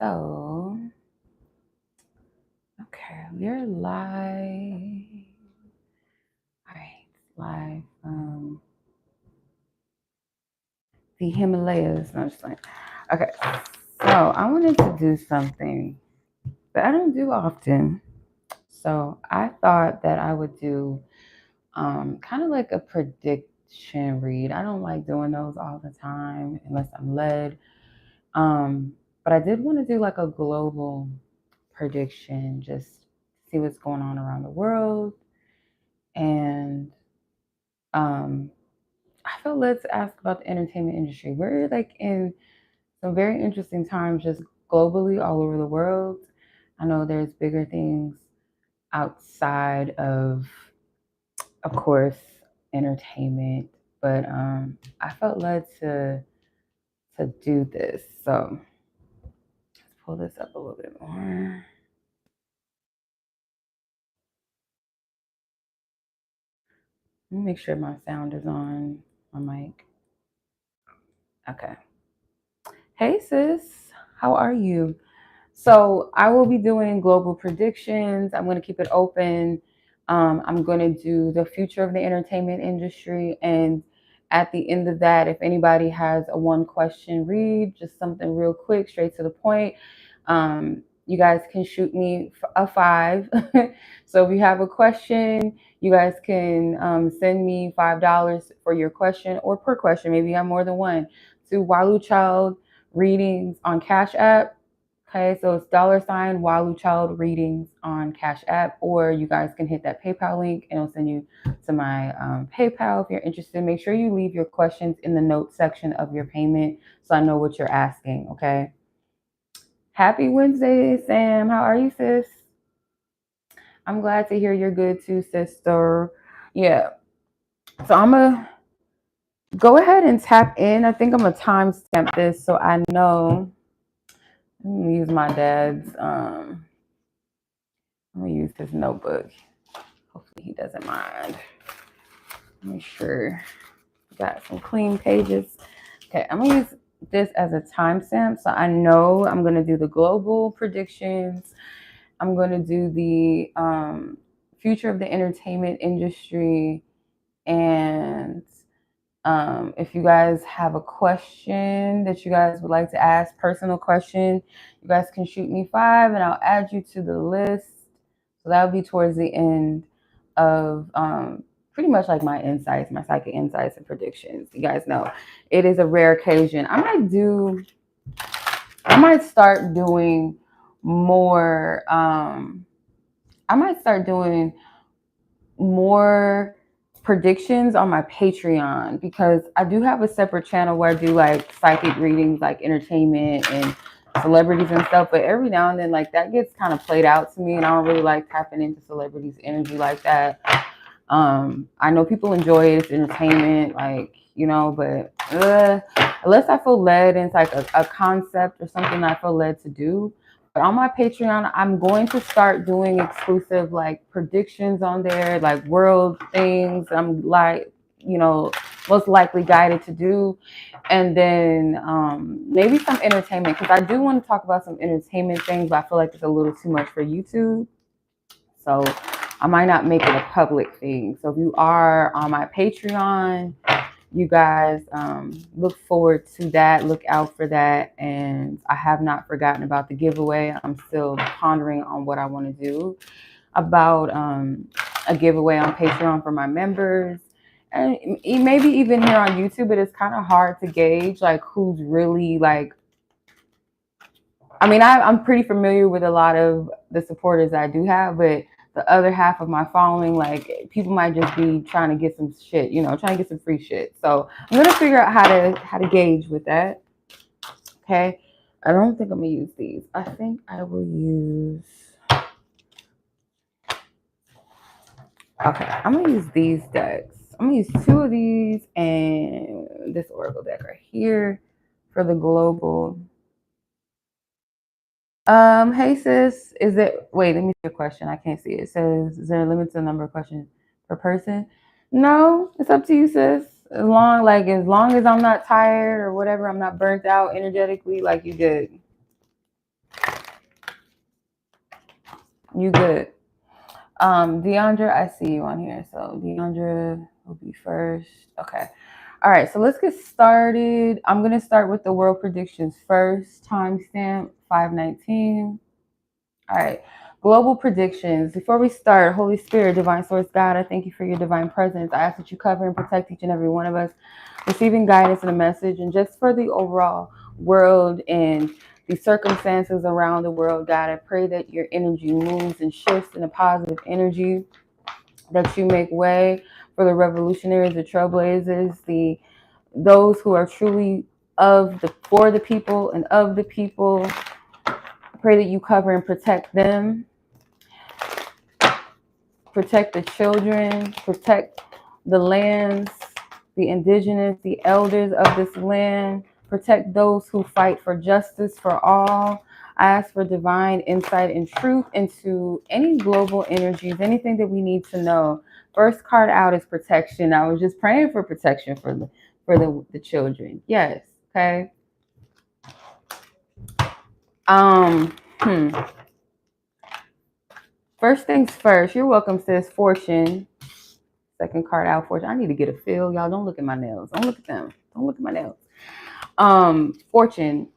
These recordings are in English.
So, okay, we're live. All right, live from the Himalayas. No, I'm just like, okay. So I wanted to do something that I don't do often. So I thought that I would do kind of like a prediction read. I don't like doing those all the time unless I'm led. But I did want to do like a global prediction, just see what's going on around the world. And I felt led to ask about the entertainment industry. We're like in some very interesting times just globally all over the world. I know there's bigger things outside of course, entertainment, but I felt led to do this. So let's pull this up a little bit more. Let me make sure my sound is on my mic. Okay. Hey sis, how are you? So I will be doing global predictions. I'm going to keep it open. I'm going to do the future of the entertainment industry. And at the end of that, if anybody has a one question read, just something real quick, straight to the point, you guys can shoot me a 5. So if you have a question, you guys can send me $5 for your question or per question. Maybe you have more than one, to Walu Child Readings on Cash App. Okay, so it's $Walu Child Readings on Cash App, or you guys can hit that PayPal link and it'll send you to my PayPal if you're interested. Make sure you leave your questions in the notes section of your payment so I know what you're asking, okay? Happy Wednesday, Sam. How are you, sis? I'm glad to hear you're good too, sister. Yeah, so I'm going to go ahead and tap in. I think I'm going to timestamp this so I know. I'm going to use my dad's. I'm gonna use his notebook. Hopefully he doesn't mind. Make sure we got some clean pages. Okay, I'm gonna use this as a timestamp so I know I'm gonna do the global predictions. I'm gonna do the future of the entertainment industry, and if you guys have a question that you guys would like to ask, personal question, you guys can shoot me 5 and I'll add you to the list. So that'll be towards the end of pretty much like my insights, my psychic insights and predictions. You guys know it is a rare occasion. I might start doing more. I might start doing more predictions on my Patreon, because I do have a separate channel where I do like psychic readings, like entertainment and celebrities and stuff. But every now and then, like that gets kind of played out to me, and I don't really like tapping into celebrities' energy like that. I know people enjoy it, it's entertainment, like, you know, but unless I feel led into like a concept or something I feel led to do. But on my Patreon, I'm going to start doing exclusive like predictions on there, like world things I'm like, you know, most likely guided to do. And then maybe some entertainment, because I do want to talk about some entertainment things, but I feel like it's a little too much for YouTube. So I might not make it a public thing. So if you are on my Patreon, you guys look forward to that. Look out for that. And I have not forgotten about the giveaway. I'm still pondering on what I want to do about a giveaway on Patreon for my members. And maybe even here on YouTube, but it's kind of hard to gauge like who's really like, I mean, I'm pretty familiar with a lot of the supporters I do have, but the other half of my following, like people might just be trying to get some shit, you know, trying to get some free shit. So I'm gonna figure out how to gauge with that. Okay. I don't think I'm gonna use these. I think I will use. Okay, I'm gonna use these decks. I'm gonna use 2 of these and this Oracle deck right here for the global. Hey sis, wait, let me see your question. I can't see it. It says, is there a limit to the number of questions per person? No, it's up to you, sis. As long as I'm not tired or whatever, I'm not burnt out energetically, like you good. You good. Deandra, I see you on here. So Deandra will be first. Okay. All right, so let's get started. I'm going to start with the world predictions first. Timestamp 519. All right. Global predictions. Before we start, Holy Spirit, Divine Source God, I thank you for your divine presence. I ask that you cover and protect each and every one of us, receiving guidance and a message, and just for the overall world and the circumstances around the world, God, I pray that your energy moves and shifts in a positive energy, that you make way for the revolutionaries, the trailblazers, those who are truly for the people and of the people. I pray that you cover and protect them. Protect the children, protect the lands, the indigenous, the elders of this land, protect those who fight for justice for all. I ask for divine insight and truth into any global energies, anything that we need to know. First card out is protection. I was just praying for protection for the children. Yes. Okay. Um. Hmm. First things first. You're welcome, sis. Fortune. Second card out, fortune. I need to get a feel. Y'all don't look at my nails. Don't look at them. Don't look at my nails. Fortune.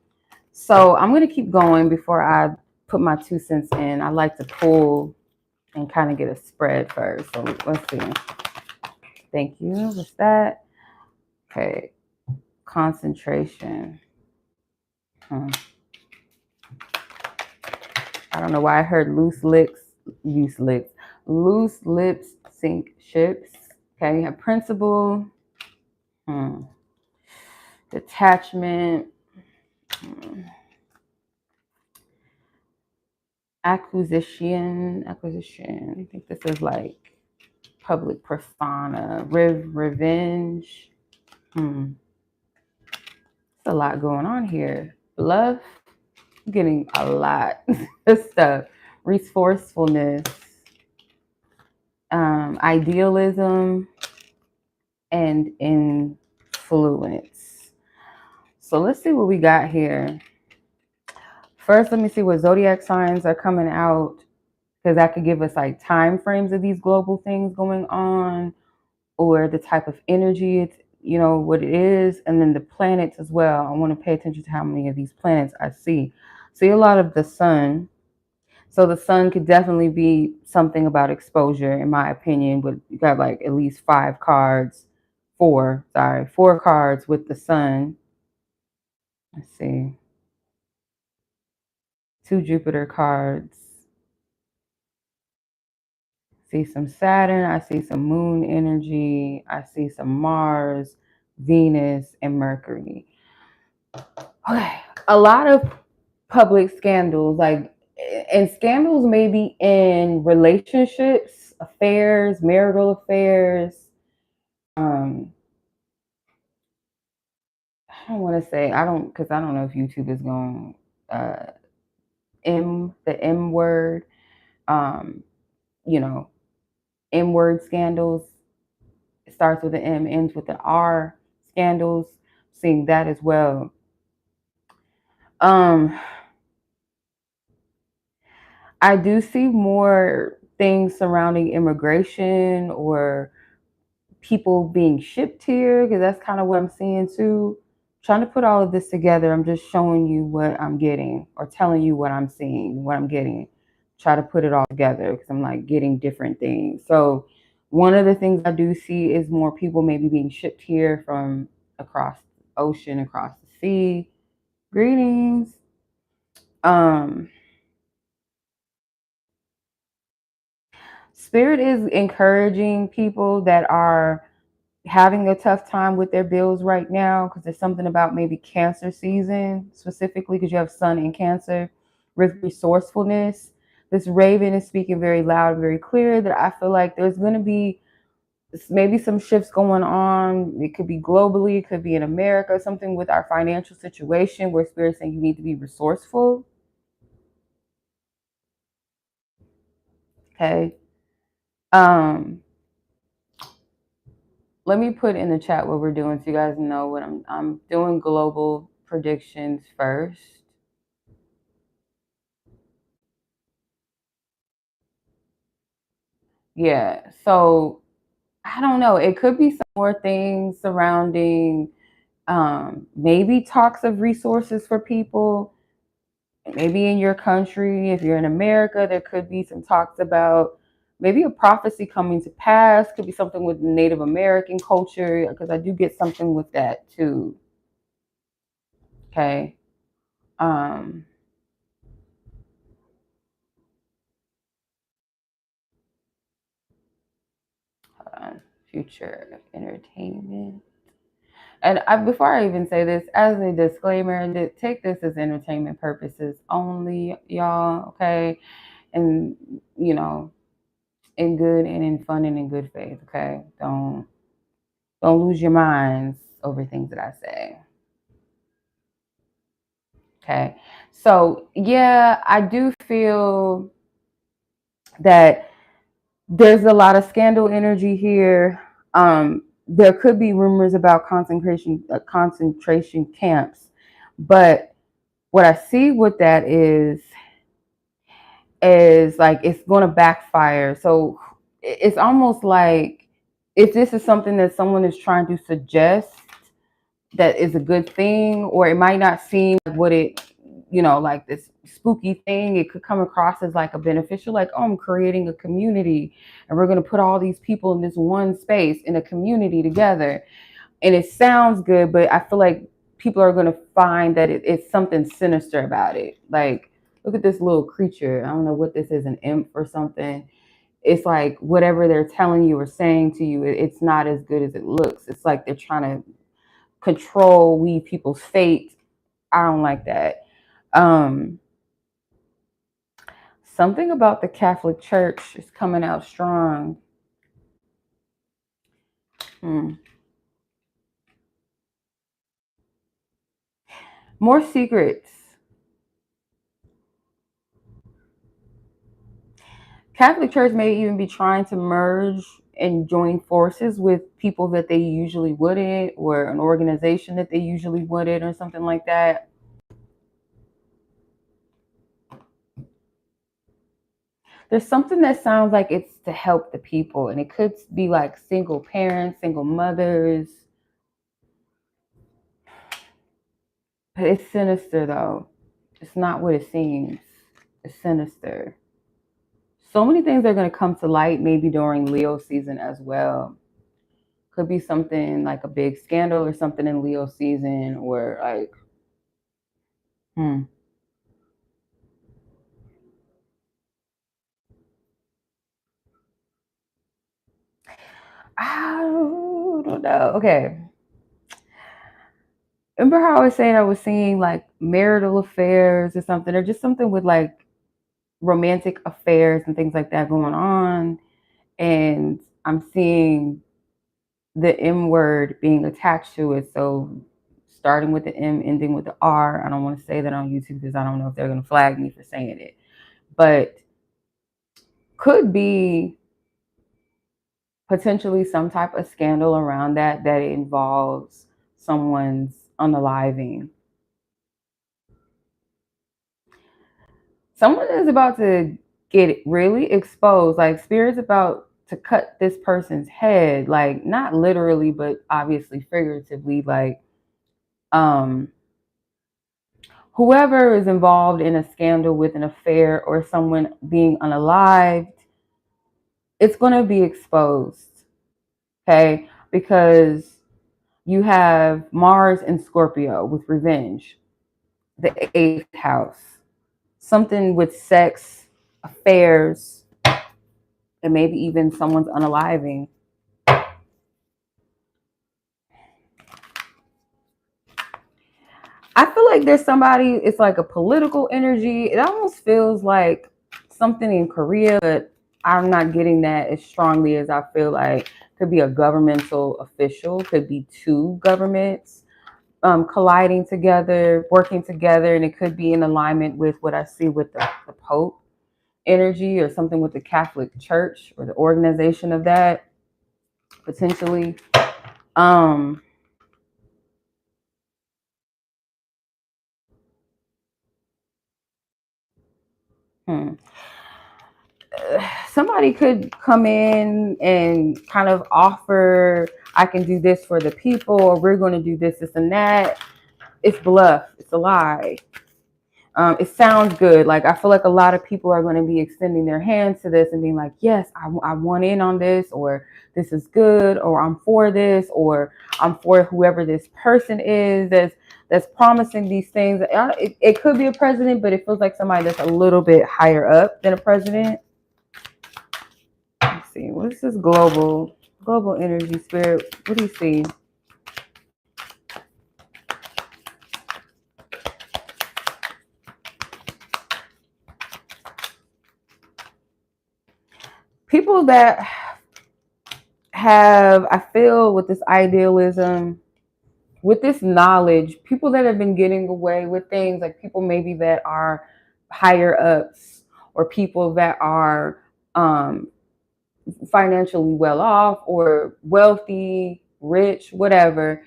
So I'm going to keep going before I put my 2 cents in. I like to pull and kind of get a spread first. So let's see. Thank you. What's that? Okay. Concentration. I don't know why I heard loose lips sink ships. Okay. You have principle. Detachment. Acquisition. I think this is like public persona. Revenge. There's a lot going on here. Bluff. I'm getting a lot of stuff. Resourcefulness. Idealism. And influence. So let's see what we got here. First, let me see what zodiac signs are coming out, because that could give us like time frames of these global things going on, or the type of energy it's, what it is, and then the planets as well. I want to pay attention to how many of these planets I see. See a lot of the sun. So the sun could definitely be something about exposure, in my opinion. But you got like at least four cards with the sun. Let's see. 2 Jupiter cards. See some Saturn. I see some moon energy. I see some Mars, Venus, and Mercury. Okay. A lot of public scandals, and scandals maybe in relationships, affairs, marital affairs. I don't want to say, because I don't know if YouTube is going the M word, M word scandals. It starts with an M, ends with an R. Scandals, seeing that as well. I do see more things surrounding immigration or people being shipped here, because that's kind of what I'm seeing too. Trying to put all of this together, I'm just showing you what I'm getting, or telling you what I'm seeing, what I'm getting. Try to put it all together, because I'm like getting different things. So one of the things I do see is more people maybe being shipped here from across the ocean, across the sea. Greetings. Spirit is encouraging people that are having a tough time with their bills right now, because there's something about maybe Cancer season, specifically because you have Sun in Cancer, with resourcefulness. This Raven is speaking very loud, very clear, that I feel like there's going to be maybe some shifts going on. It could be globally, it could be in America, something with our financial situation where Spirit's saying you need to be resourceful. Okay. Let me put in the chat what we're doing so you guys know what I'm doing. Global predictions first. Yeah. So I don't know. It could be some more things surrounding maybe talks of resources for people. Maybe in your country, if you're in America, there could be some talks about maybe a prophecy coming to pass. Could be something with Native American culture, because I do get something with that too. Okay. Um, hold on. Future of entertainment. And before I even say this, as a disclaimer, take this as entertainment purposes only, y'all. Okay, and you know, in good and in fun and in good faith. Okay, don't lose your minds over things that I say. Okay, so yeah, I do feel that there's a lot of scandal energy here. There could be rumors about concentration camps, but what I see with that is like it's going to backfire. So it's almost like if this is something that someone is trying to suggest that is a good thing, or it might not seem like what it, like this spooky thing, it could come across as like a beneficial, like, oh, I'm creating a community and we're going to put all these people in this one space in a community together. And it sounds good, but I feel like people are going to find that it's something sinister about it. Like, look at this little creature. I don't know what this is, an imp or something. It's like whatever they're telling you or saying to you, it's not as good as it looks. It's like they're trying to control we people's fate. I don't like that. Um, Something about the Catholic Church is coming out strong. Hmm. More secrets. Catholic Church may even be trying to merge and join forces with people that they usually wouldn't, or an organization that they usually wouldn't, or something like that. There's something that sounds like it's to help the people, and it could be like single parents, single mothers. But it's sinister though. It's not what it seems. It's sinister. So many things are going to come to light maybe during Leo season as well. Could be something like a big scandal or something in Leo season, or like, hmm. I don't know. Okay. Remember how I was saying I was seeing like marital affairs or something, or just something with like romantic affairs and things like that going on. And I'm seeing the M word being attached to it. So starting with the M, ending with the R. I don't want to say that on YouTube because I don't know if they're going to flag me for saying it. But could be potentially some type of scandal around that involves someone's unaliving. Someone is about to get really exposed. Like spirit's about to cut this person's head, like not literally, but obviously figuratively. Like, um, whoever is involved in a scandal with an affair or someone being unalived, it's going to be exposed. Okay, because you have Mars and Scorpio with revenge, the eighth house, something with sex, affairs, and maybe even someone's unaliving. I feel like there's somebody, it's like a political energy. It almost feels like something in Korea, but I'm not getting that as strongly as I feel like could be a governmental official, could be two governments colliding together, working together, and it could be in alignment with what I see with the Pope energy, or something with the Catholic Church or the organization of that potentially. Um, hmm. somebody could come in and kind of offer, I can do this for the people, or we're going to do this, this, and that. It's bluff. It's a lie. It sounds good. Like, I feel like a lot of people are going to be extending their hands to this and being like, yes, I want in on this, or this is good, or I'm for this, or I'm for whoever this person is that's promising these things. It could be a president, but it feels like somebody that's a little bit higher up than a president. Let's see. What's this global energy spirit? What do you see? People that have, I feel, with this idealism, with this knowledge, people that have been getting away with things, like people maybe that are higher ups, or people that are financially well off, or wealthy, rich, whatever,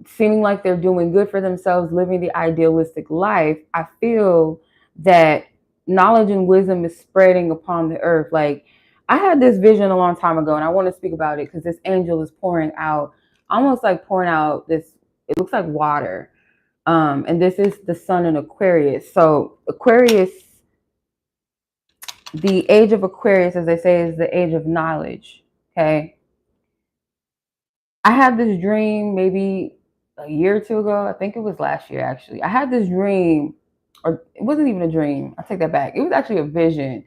seeming like they're doing good for themselves, living the idealistic life. I feel that knowledge and wisdom is spreading upon the earth. Like, I had this vision a long time ago, and I want to speak about it because this angel is pouring out, almost like pouring out this, it looks like water. And this is the sun in Aquarius. So Aquarius, the age of Aquarius, as they say, is the age of knowledge. Okay. I had this dream maybe a year or two ago. I think it was last year, actually. I had this dream, or it wasn't even a dream. I take that back. It was actually a vision.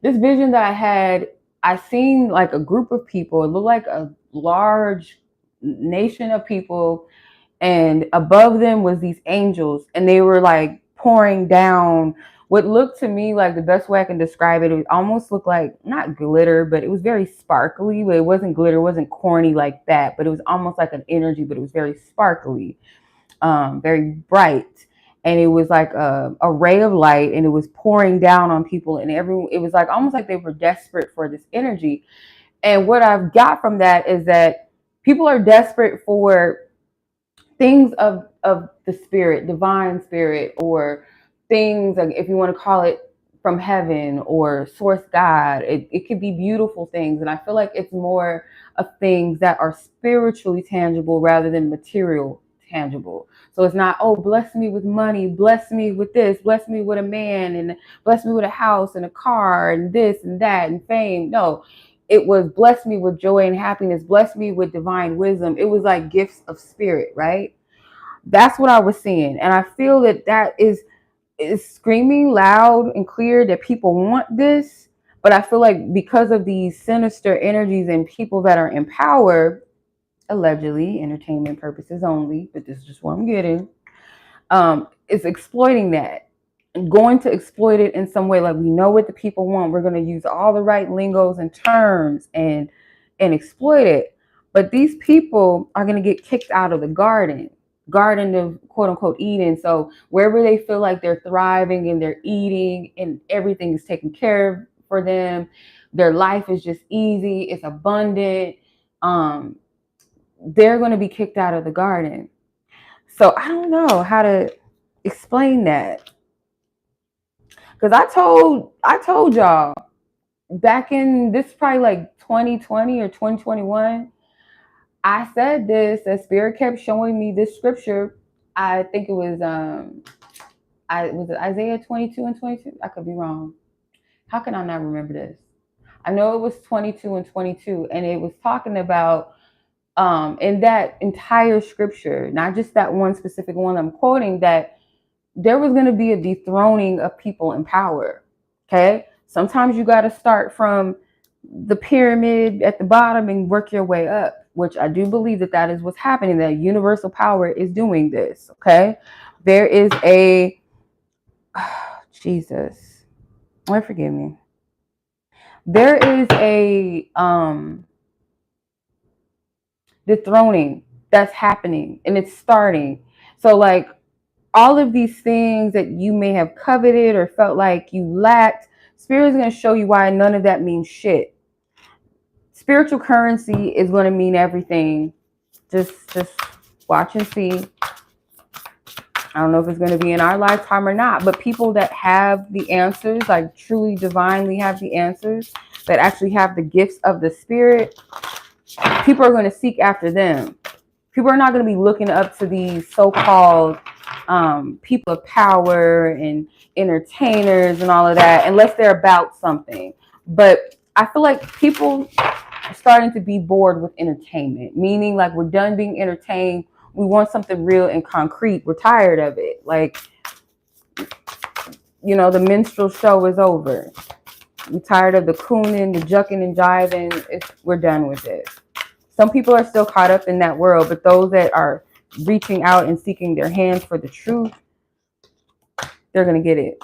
This vision that I had, I seen like a group of people. It looked like a large nation of people, and above them was these angels, and they were like pouring down what looked to me like, the best way I can describe it, it almost looked like not glitter, but it was very sparkly. But it wasn't glitter, it wasn't corny like that, but it was almost like an energy, but it was very sparkly, very bright. And it was like a ray of light, and it was pouring down on people, and everyone, it was like almost like they were desperate for this energy. And what I've got from that is that people are desperate for things of the spirit, divine spirit, or things, like, if you want to call it, from heaven or source God. It could be beautiful things. And I feel like it's more of things that are spiritually tangible rather than material tangible. So it's not, oh, bless me with money, bless me with this, bless me with a man, and bless me with a house and a car and this and that and fame. No, it was bless me with joy and happiness, bless me with divine wisdom. It was like gifts of spirit, right? That's what I was seeing. And I feel that that is screaming loud and clear that people want this. But I feel like because of these sinister energies and people that are in power, allegedly, entertainment purposes only, but this is just what I'm getting, is exploiting that, and going to exploit it in some way. Like, we know what the people want. We're going to use all the right lingos and terms and exploit it. But these people are going to get kicked out of the garden of quote unquote Eden. So wherever they feel like they're thriving and they're eating and everything is taken care of for them, their life is just easy, it's abundant, they're going to be kicked out of the garden. So I don't know how to explain that, because I told y'all back in, this probably like 2020 or 2021, I said this, that spirit kept showing me this scripture. I think it was was it Isaiah 22 and 22? I could be wrong. How can I not remember this? I know it was 22 and 22, and it was talking about in that entire scripture, not just that one specific one I'm quoting, that there was going to be a dethroning of people in power. Okay. Sometimes you got to start from the pyramid at the bottom and work your way up, which I do believe that that is what's happening, that universal power is doing this. Okay. There is a, Jesus, Lord forgive me. There is a dethroning that's happening, and it's starting. So like, all of these things that you may have coveted or felt like you lacked, Spirit is going to show you why none of that means shit. Spiritual currency is going to mean everything. Just watch and see. I don't know if it's going to be in our lifetime or not, but people that have the answers, like truly divinely have the answers, that actually have the gifts of the Spirit, people are going to seek after them. People are not going to be looking up to these so-called people of power and entertainers and all of that, unless they're about something. But I feel like people are starting to be bored with entertainment, meaning like we're done being entertained. We want something real and concrete. We're tired of it. Like, you know, the minstrel show is over. We're tired of the cooning, the jucking and jiving. We're done with it. Some people are still caught up in that world, but those that are reaching out and seeking their hands for the truth, they're going to get it.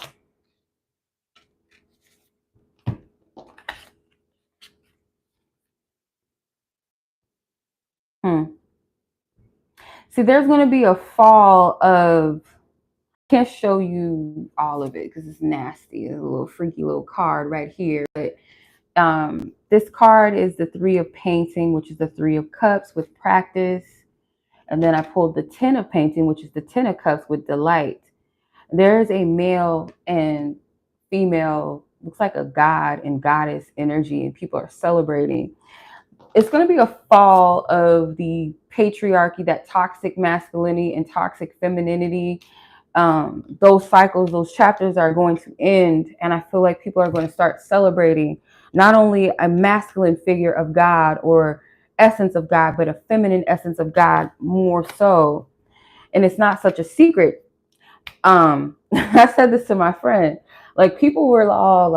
See, there's going to be a fall of, can't show you all of it because it's nasty. It's a little freaky little card right here. But this card is the Three of Painting, which is the Three of Cups with practice. And then I pulled the Ten of Painting, which is the Ten of Cups with delight. There is a male and female, looks like a god and goddess energy, and people are celebrating. It's going to be a fall of the patriarchy, that toxic masculinity and toxic femininity. Those cycles, those chapters are going to end. And I feel like people are going to start celebrating not only a masculine figure of God or essence of God, but a feminine essence of God more so. And it's not such a secret. I said this to my friend, like people were all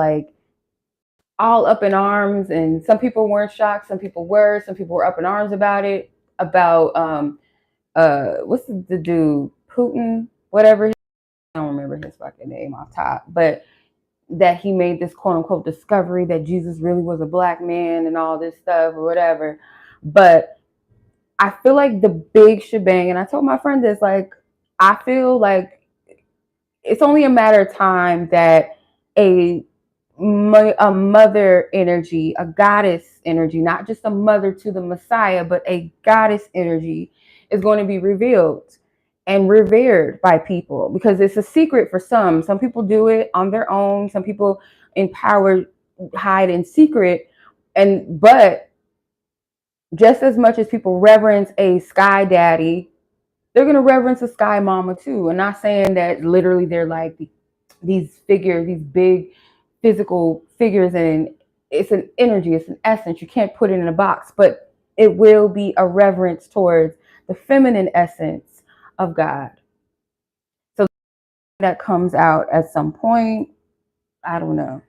up in arms, and some people weren't shocked, some people were up in arms about it, about what's the dude, Putin, whatever, I don't remember his fucking name off top, but that he made this quote unquote discovery that Jesus really was a black man and all this stuff or whatever. But I feel like the big shebang, and I told my friend this, like I feel like it's only a matter of time that a mother energy, a goddess energy, not just a mother to the Messiah, but a goddess energy is going to be revealed and revered by people, because it's a secret for some. Some people do it on their own. Some people in power hide in secret. But just as much as people reverence a sky daddy, they're going to reverence a sky mama too. And not saying that literally they're like these figures, these big physical figures, and it's an energy, it's an essence. You can't put it in a box, but it will be a reverence towards the feminine essence of God. So that comes out at some point. I don't know.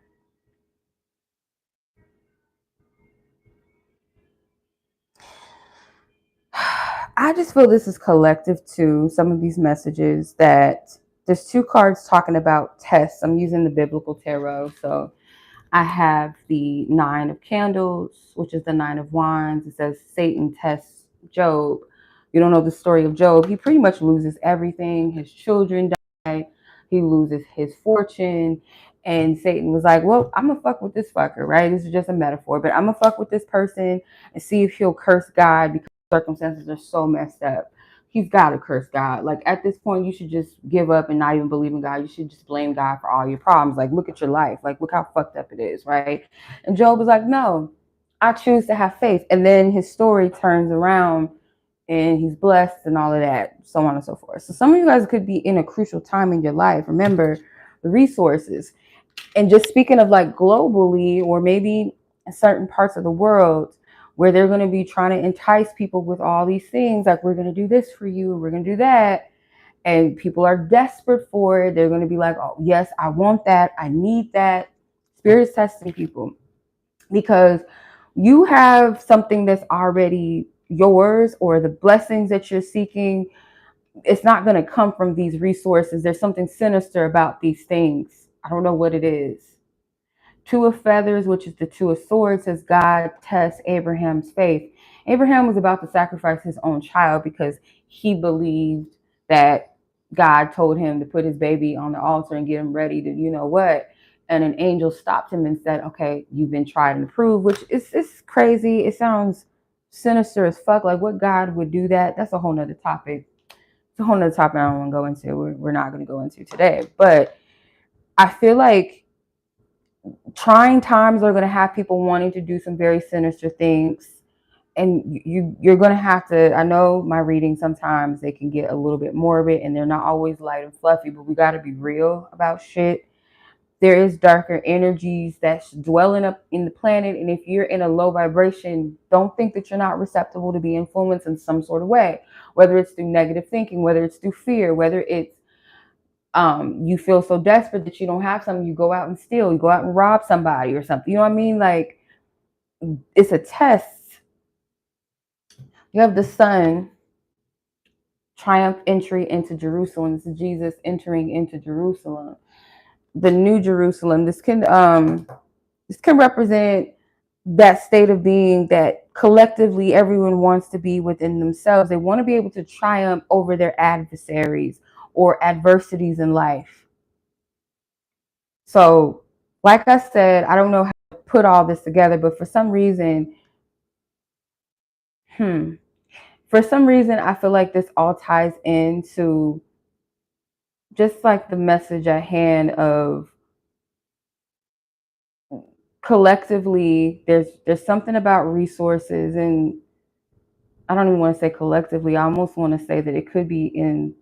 I just feel this is collective too. Some of these messages, that there's two cards talking about tests. I'm using the biblical tarot. So I have the Nine of Candles, which is the Nine of Wands. It says Satan tests Job. You don't know the story of Job. He pretty much loses everything. His children die. He loses his fortune. And Satan was like, well, I'm going to fuck with this fucker, right? This is just a metaphor, but I'm going to fuck with this person and see if he'll curse God, because circumstances are so messed up. He's got to curse God. Like at this point, you should just give up and not even believe in God. You should just blame God for all your problems. Like, look at your life. Like, look how fucked up it is, right? And Job was like, no, I choose to have faith. And then his story turns around and he's blessed and all of that, so on and so forth. So some of you guys could be in a crucial time in your life. Remember the resources. And just speaking of like globally, or maybe in certain parts of the world, where they're going to be trying to entice people with all these things, like we're going to do this for you, we're going to do that, and people are desperate for it. They're going to be like, oh yes, I want that, I need that. Spirit's testing people, because you have something that's already yours, or the blessings that you're seeking, it's not going to come from these resources. There's something sinister about these things. I don't know what it is. Two of Feathers, which is the Two of Swords, says God tests Abraham's faith. Abraham was about to sacrifice his own child because he believed that God told him to put his baby on the altar and get him ready to, you know what. And an angel stopped him and said, okay, you've been tried and approved, which is crazy. It sounds sinister as fuck. Like, what God would do that? That's a whole nother topic. a whole nother topic I don't want to go into. We're not going to go into today. But I feel like trying times are going to have people wanting to do some very sinister things. And you're going to have to, I know my readings sometimes they can get a little bit morbid and they're not always light and fluffy, but we got to be real about shit. There is darker energies that's dwelling up in the planet. And if you're in a low vibration, don't think that you're not receptible to be influenced in some sort of way, whether it's through negative thinking, whether it's through fear, whether it's you feel so desperate that you don't have something, you go out and steal, you go out and rob somebody or something. You know what I mean? Like, it's a test. You have the sun, triumph entry into Jerusalem. This is Jesus entering into Jerusalem, the new Jerusalem. This can represent that state of being that collectively everyone wants to be within themselves. They want to be able to triumph over their adversaries or adversities in life. So, like I said, I don't know how to put all this together, but for some reason, I feel like this all ties into just like the message at hand of collectively there's something about resources, and I don't even want to say collectively, I almost want to say that it could be in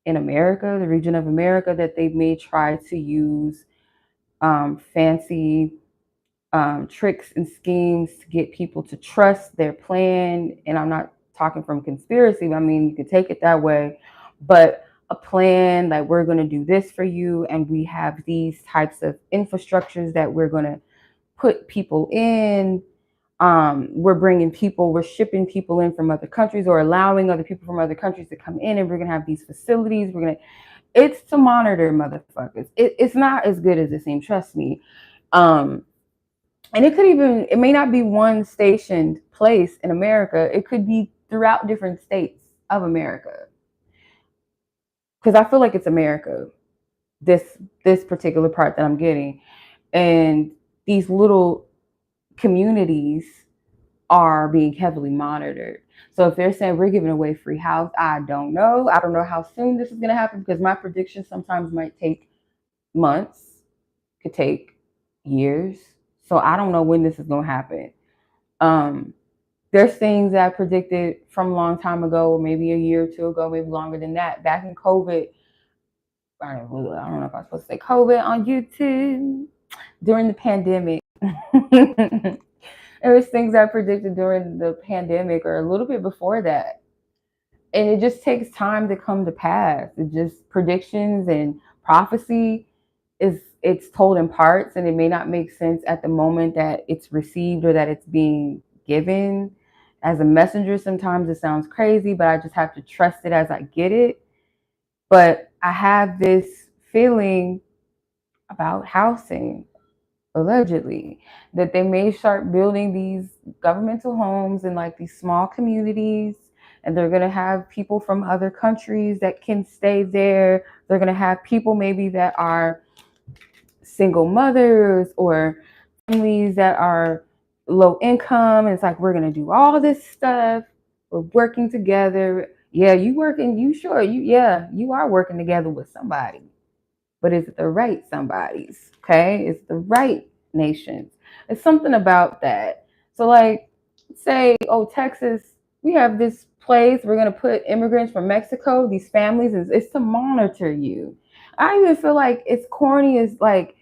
America, the region of America, that they may try to use fancy tricks and schemes to get people to trust their plan. And I'm not talking from conspiracy, I mean, you could take it that way, but a plan like, we're going to do this for you, and we have these types of infrastructures that we're going to put people in. We're shipping people in from other countries, or allowing other people from other countries to come in, and we're going to have these facilities. It's to monitor motherfuckers. It's not as good as it seems, trust me. And it may not be one stationed place in America. It could be throughout different states of America. Because I feel like it's America, this particular part that I'm getting. And these little communities are being heavily monitored. So if they're saying we're giving away free house, I don't know. I don't know how soon this is going to happen, because my predictions sometimes might take months, could take years. So I don't know when this is going to happen. There's things that I predicted from a long time ago, maybe a year or two ago, maybe longer than that. Back in COVID, I don't know if I'm supposed to say COVID on YouTube, during the pandemic. There was things I predicted during the pandemic or a little bit before that. And it just takes time to come to pass. It just, predictions and prophecy it's told in parts, and it may not make sense at the moment that it's received or that it's being given. As a messenger, sometimes it sounds crazy, but I just have to trust it as I get it. But I have this feeling about housing, allegedly, that they may start building these governmental homes in like these small communities, and they're going to have people from other countries that can stay there. They're going to have people maybe that are single mothers or families that are low income, and it's like, we're going to do all this stuff, we're working together. Yeah, you are working together with somebody. But is it the right somebody's? Okay, it's the right nations. It's something about that. So, like, say, oh, Texas, we have this place, we're going to put immigrants from Mexico, these families, it's to monitor you. I even feel like it's corny as, like,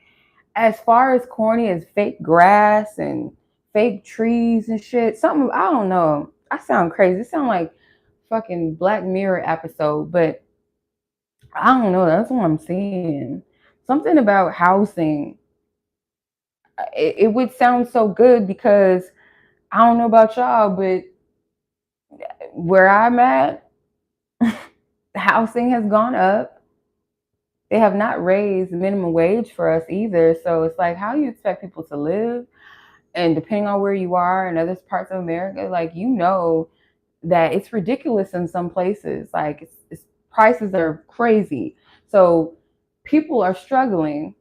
as far as corny as fake grass and fake trees and shit. Something, I don't know. I sound crazy. It sounds like fucking Black Mirror episode, but I don't know. That's what I'm seeing. Something about housing. It would sound so good, because I don't know about y'all, but where I'm at, housing has gone up. They have not raised minimum wage for us either. So it's like, how do you expect people to live? And depending on where you are in other parts of America, like, that it's ridiculous in some places. Like, it's prices are crazy. So people are struggling.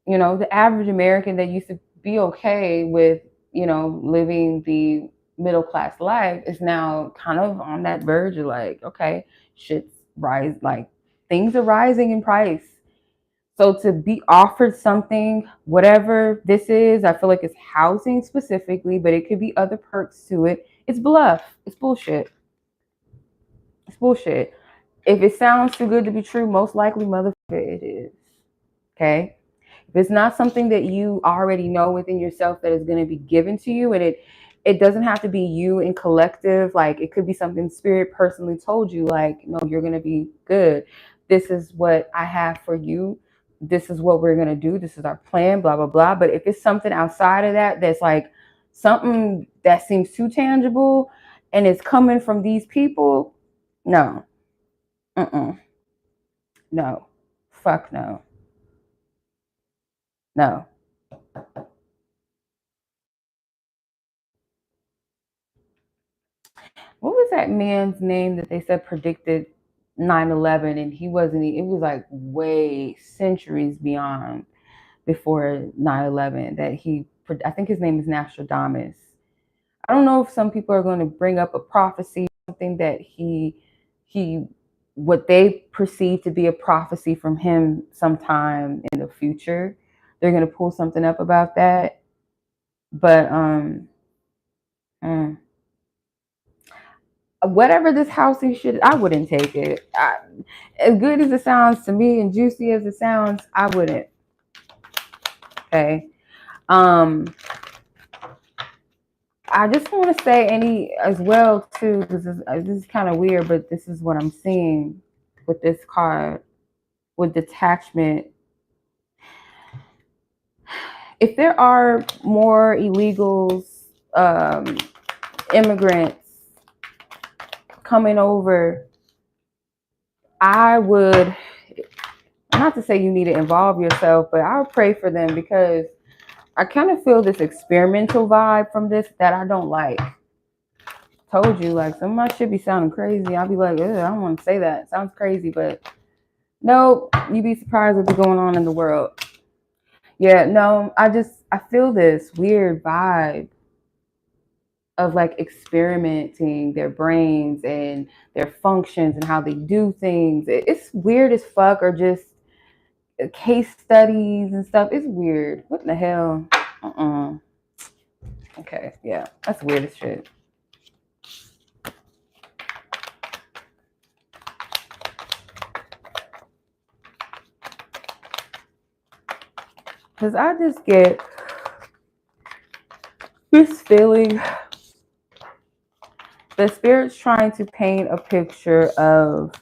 The average American that used to be okay with, living the middle class life is now kind of on that verge of like, okay, shit's rise, like things are rising in price. So to be offered something, whatever this is, I feel like it's housing specifically, but it could be other perks to it. It's bluff. It's bullshit. It's bullshit. If it sounds too good to be true, most likely, motherfucker, it is. Okay? If it's not something that you already know within yourself that is going to be given to you, and it doesn't have to be you in collective, like it could be something spirit personally told you, like, no, you're going to be good. This is what I have for you. This is what we're going to do. This is our plan, blah, blah, blah. But if it's something outside of that, that's like something that seems too tangible and it's coming from these people, no. No. Fuck no. No. What was that man's name that they said predicted 9/11, and he wasn't, it was like way centuries beyond before 9/11 that I think his name is Nostradamus. I don't know if some people are going to bring up a prophecy, something that he what they perceive to be a prophecy from him sometime in the future. They're going to pull something up about that. But whatever this housing shit, I wouldn't take it. As good as it sounds to me and juicy as it sounds, I wouldn't. Okay. I just want to say as well too, because this is kind of weird, but this is what I'm seeing with this card with detachment. If there are more illegals, immigrants coming over, I would, not to say you need to involve yourself, but I would pray for them, because I kind of feel this experimental vibe from this that I don't like. Told you, like, some of my shit be sounding crazy. I'll be like, I don't want to say that. It sounds crazy, but no, you'd be surprised what's going on in the world. Yeah, no, I feel this weird vibe of like experimenting their brains and their functions and how they do things. It's weird as fuck, or just case studies and stuff. It's weird. What the hell? Okay, yeah, that's weird as shit. Because I just get this feeling the spirit's trying to paint a picture of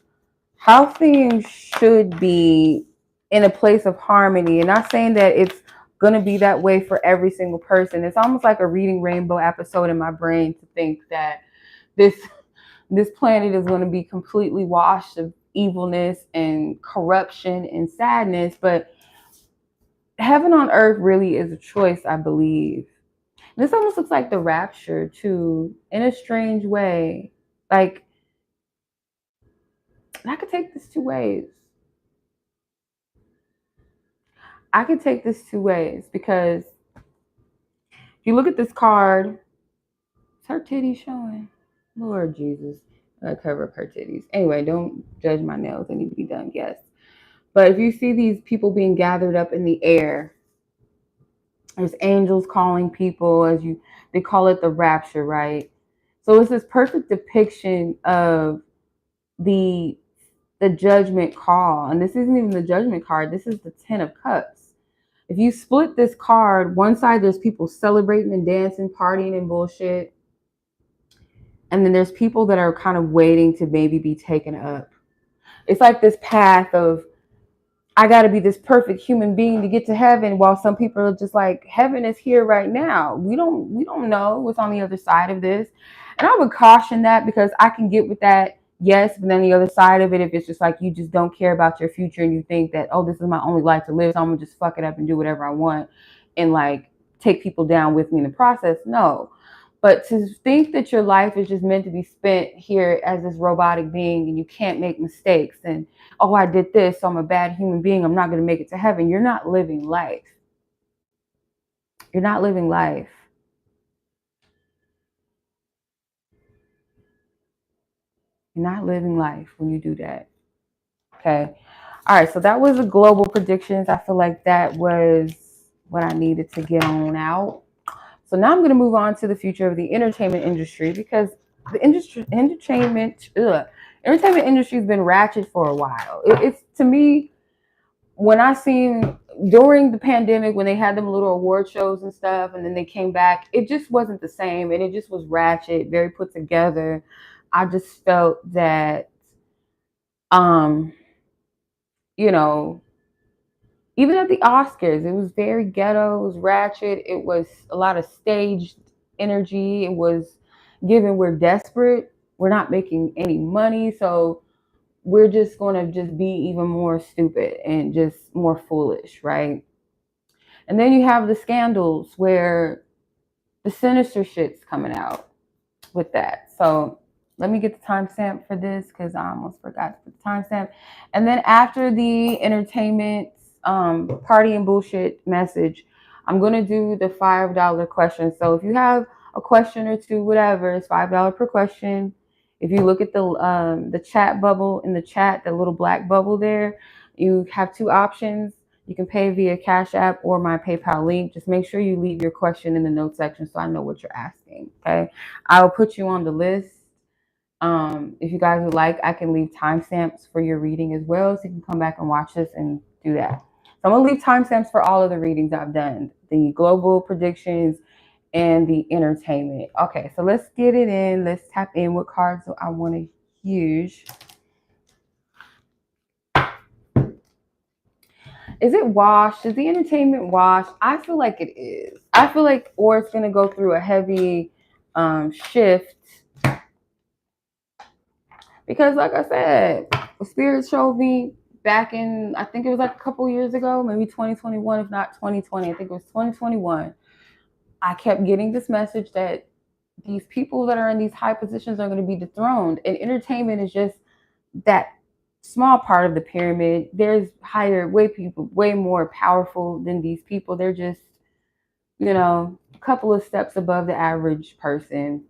how things should be in a place of harmony. And not saying that it's going to be that way for every single person. It's almost like a Reading Rainbow episode in my brain to think that this planet is going to be completely washed of evilness and corruption and sadness. But heaven on earth really is a choice, I believe. This almost looks like the rapture too, in a strange way. Like, I could take this two ways. Because if you look at this card, is her titties showing? Lord Jesus. I cover up her titties. Anyway, don't judge my nails. They need to be done, yes. But if you see these people being gathered up in the air, there's angels calling people, they call it the rapture, right? So it's this perfect depiction of the judgment call. And this isn't even the judgment card. This is the 10 of Cups. If you split this card, one side there's people celebrating and dancing, partying and bullshit. And then there's people that are kind of waiting to maybe be taken up. It's like this path of, I got to be this perfect human being to get to heaven, while some people are just like, heaven is here right now. We don't know what's on the other side of this. And I would caution that, because I can get with that, yes, but then the other side of it, if it's just like you just don't care about your future and you think that, oh, this is my only life to live, so I'm gonna just fuck it up and do whatever I want and like take people down with me in the process. No. But to think that your life is just meant to be spent here as this robotic being and you can't make mistakes, and, oh, I did this, so I'm a bad human being, I'm not going to make it to heaven. You're not living life. You're not living life. You're not living life when you do that. Okay. All right. So that was the global predictions. I feel like that was what I needed to get on out. So now I'm going to move on to the future of the entertainment industry, because the entertainment industry has been ratchet for a while. It's, to me, when I seen during the pandemic when they had them little award shows and stuff, and then they came back, it just wasn't the same, and it just was ratchet, very put together. I just felt that, um, you know, even at the Oscars, it was very ghetto, it was ratchet, it was a lot of staged energy. It was given we're desperate, we're not making any money, so we're just going to just be even more stupid and just more foolish, right? And then you have the scandals where the sinister shit's coming out with that. So let me get the timestamp for this because I almost forgot to put the timestamp. And then after the entertainment party and bullshit message, I'm gonna do the $5 question. So if you have a question or two, whatever, it's $5 per question. If you look at the chat bubble in the chat, the little black bubble there, you have two options. You can pay via Cash App or my PayPal link. Just make sure you leave your question in the note section so I know what you're asking. Okay. I'll put you on the list. If you guys would like, I can leave timestamps for your reading as well, so you can come back and watch this and do that. So I'm gonna leave timestamps for all of the readings I've done, the global predictions and the entertainment. Okay, so let's get it in. Let's tap in what cards I want to use. Is it washed? Is the entertainment washed? I feel like it is. I feel like, or it's gonna go through a heavy shift. Because like I said, Spirit showed me back in, I think it was like a couple years ago, maybe 2021, if not 2020. I think it was 2021. I kept getting this message that these people that are in these high positions are going to be dethroned. And entertainment is just that small part of the pyramid. There's way more powerful than these people. They're just, a couple of steps above the average person,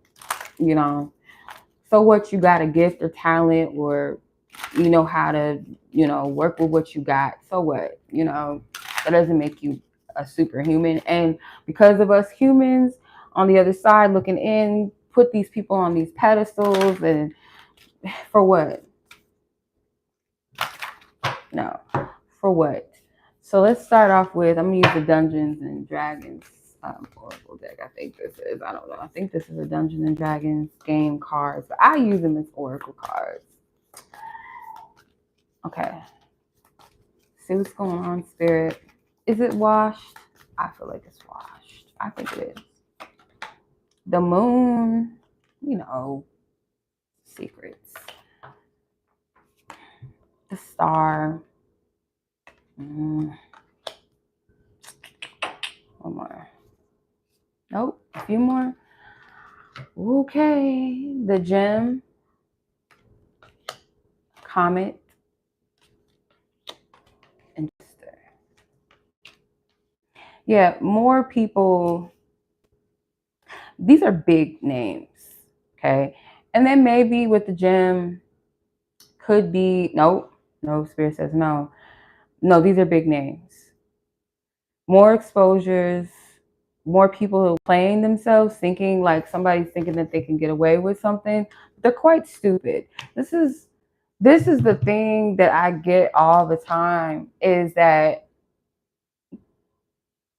So what, you got a gift or talent, or you know how to, work with what you got. So what, that doesn't make you a superhuman. And because of us humans on the other side looking in, put these people on these pedestals, and for what? No, for what? So let's start off with, I'm gonna use the Dungeons and Dragons Oracle deck. I think this is, I don't know. I think this is a Dungeons and Dragons game cards, but I use them as Oracle cards. Okay. See what's going on, Spirit. Is it washed? I feel like it's washed. I think it is. The moon, secrets. The star. One more. Nope, a few more. Okay. The gem. Comet. And yeah, more people. These are big names. Okay. And then maybe with the gem, could be, nope. No, Spirit says no. No, these are big names. More exposures, more people who are playing themselves, thinking like somebody's thinking that they can get away with something. They're quite stupid. This is the thing that I get all the time, is that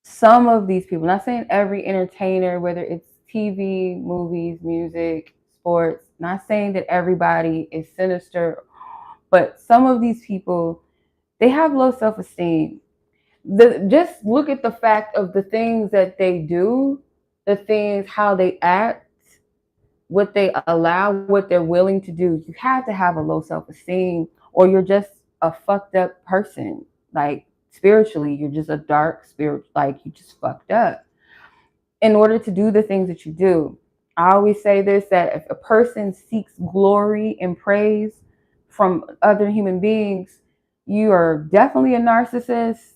some of these people, not saying every entertainer, whether it's TV, movies, music, sports, not saying that everybody is sinister, but some of these people, they have low self-esteem. Just look at the fact of the things that they do, the things, how they act, what they allow, what they're willing to do. You have to have a low self-esteem, or you're just a fucked up person. Like spiritually, you're just a dark spirit, like you just fucked up. In order to do the things that you do, I always say this, that if a person seeks glory and praise from other human beings, you are definitely a narcissist,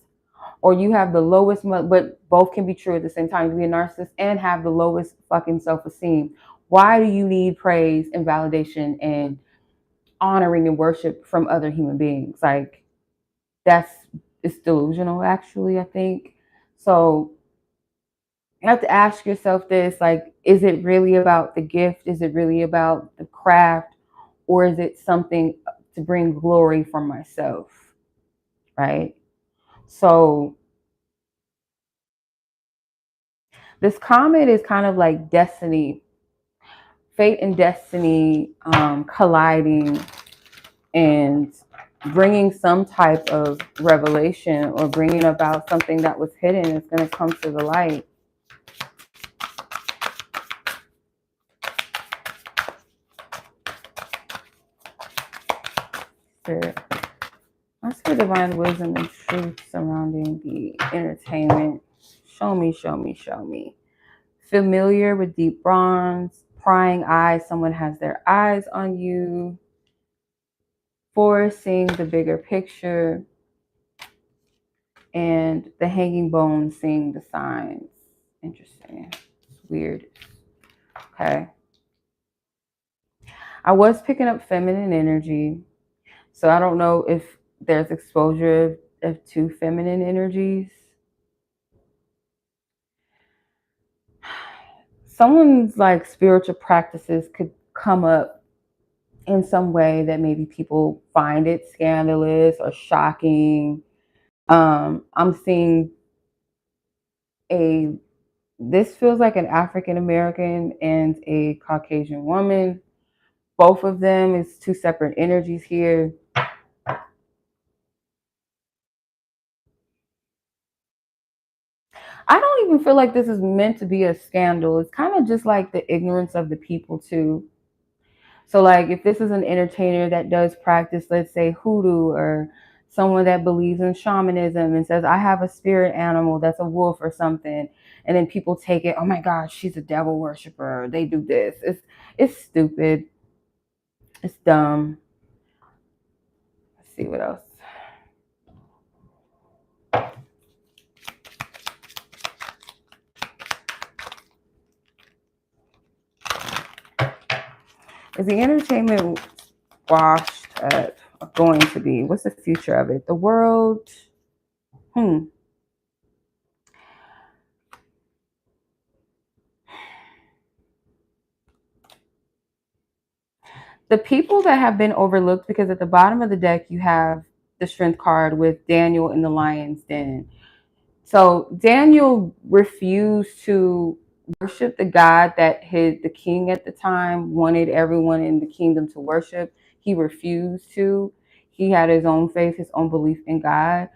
or you have the lowest, but both can be true at the same time. You be a narcissist and have the lowest fucking self-esteem. Why do you need praise and validation and honoring and worship from other human beings. Like it's delusional, actually, I think. So you have to ask yourself this, like, is it really about the gift? Is it really about the craft? Or is it something to bring glory for myself? Right? So this comet is kind of like destiny, fate and destiny colliding and bringing some type of revelation or bringing about something that was hidden is going to come to the light. Spirit. Ask for divine wisdom and truth surrounding the entertainment. Show me, show me, show me. Familiar with deep bronze, prying eyes. Someone has their eyes on you. For seeing the bigger picture. And the hanging bone, seeing the signs. Interesting. It's weird. Okay. I was picking up feminine energy. So I don't know if there's exposure of two feminine energies. Someone's like spiritual practices could come up in some way that maybe people find it scandalous or shocking. I'm seeing this feels like an African American and a Caucasian woman. Both of them is two separate energies here. I don't even feel like this is meant to be a scandal. It's kind of just like the ignorance of the people too. So like if this is an entertainer that does practice, let's say hoodoo, or someone that believes in shamanism and says, I have a spirit animal that's a wolf or something, and then people take it, oh my gosh, she's a devil worshiper, they do this. It's stupid. It's dumb. Let's see what else. Is the entertainment washed up? Going to be? What's the future of it? The world? The people that have been overlooked, because at the bottom of the deck you have the strength card with Daniel in the lion's den. So Daniel refused to worship the God that the king at the time wanted everyone in the kingdom to worship. He refused to. He had his own faith, his own belief in God.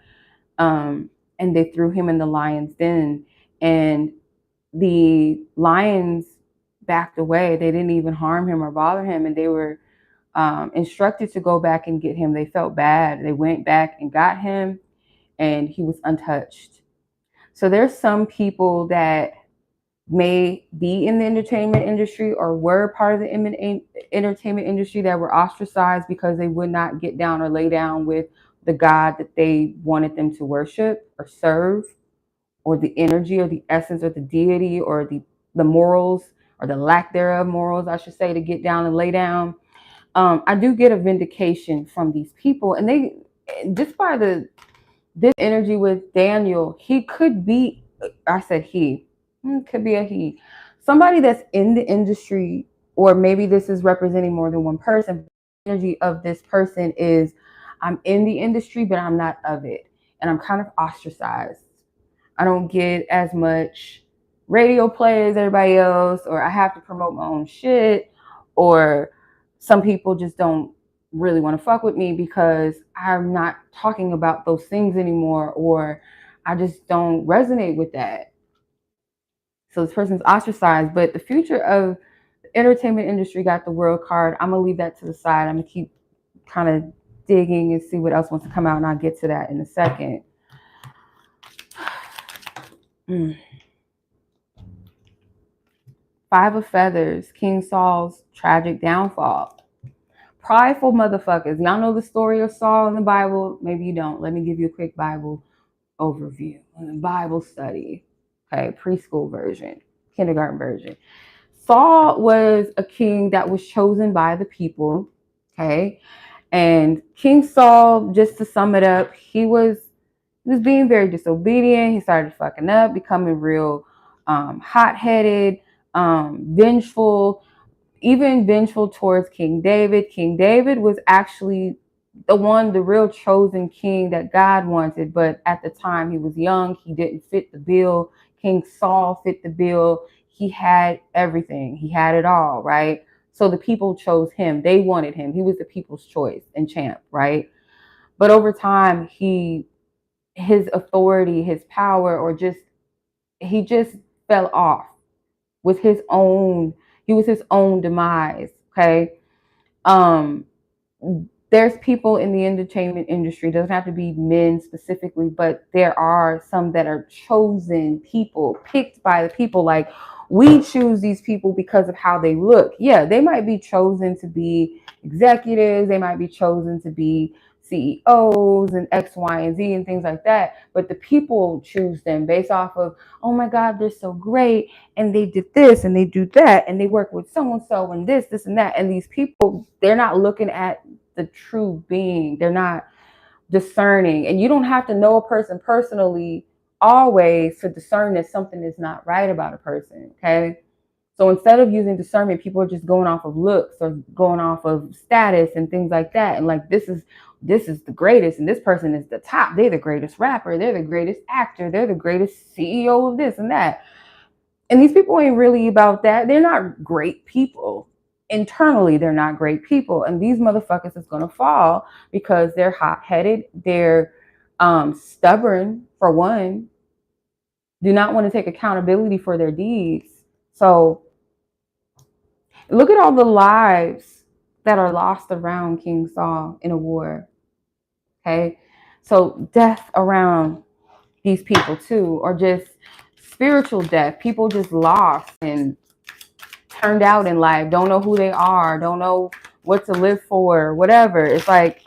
And they threw him in the lion's den. And the lions backed away. They didn't even harm him or bother him. And they were instructed to go back and get him. They felt bad. They went back and got him, and he was untouched. So there's some people that may be in the entertainment industry or were part of the entertainment industry that were ostracized because they would not get down or lay down with the God that they wanted them to worship or serve, or the energy or the essence or the deity or the morals or the lack thereof morals, I should say, to get down and lay down. I do get a vindication from these people, and they just by this energy with Daniel, he could be, I said he, could be a he, somebody that's in the industry, or maybe this is representing more than one person. The energy of this person is, I'm in the industry, but I'm not of it, and I'm kind of ostracized. I don't get as much radio play as everybody else, or I have to promote my own shit, or some people just don't really want to fuck with me because I'm not talking about those things anymore, or I just don't resonate with that. So this person's ostracized. But the future of the entertainment industry got the world card. I'm gonna leave that to the side. I'm gonna keep kind of digging and see what else wants to come out, and I'll get to that in a second. Five of Feathers, King Saul's tragic downfall. Prideful motherfuckers. Y'all know the story of Saul in the Bible? Maybe you don't. Let me give you a quick Bible overview. Bible study. Okay, preschool version, kindergarten version. Saul was a king that was chosen by the people. Okay. And King Saul, just to sum it up, he was being very disobedient. He started fucking up, becoming real hot-headed, vengeful, even vengeful towards King David. King David was actually the real chosen king that God wanted, but at the time he was young, he didn't fit the bill. King Saul fit the bill. He had everything, he had it all, right? So the people chose him. They wanted him. He was the people's choice and champ, right? But over time, his authority, his power, or he just fell off with his own, he was his own demise. Okay. um there's people in the entertainment industry, it doesn't have to be men specifically, but there are some that are chosen people, picked by the people. Like, we choose these people because of how they look. Yeah, they might be chosen to be executives, they might be chosen to be CEOs and X, Y, and Z and things like that. But the people choose them based off of, oh my God, they're so great. And they did this and they do that. And they work with so and so and this and that. And these people, they're not looking at the true being. They're not discerning. And you don't have to know a person personally always to discern that something is not right about a person. Okay. So instead of using discernment, people are just going off of looks or going off of status and things like that. And like, this is the greatest, and this person is the top. They're the greatest rapper. They're the greatest actor. They're the greatest CEO of this and that. And these people ain't really about that. They're not great people. Internally, they're not great people. And these motherfuckers is going to fall because they're hot-headed. They're stubborn, for one, do not want to take accountability for their deeds. So look at all the lives that are lost around King Saul in a war. Okay. So death around these people too, or just spiritual death. People just lost and turned out in life, don't know who they are, don't know what to live for, whatever. It's like,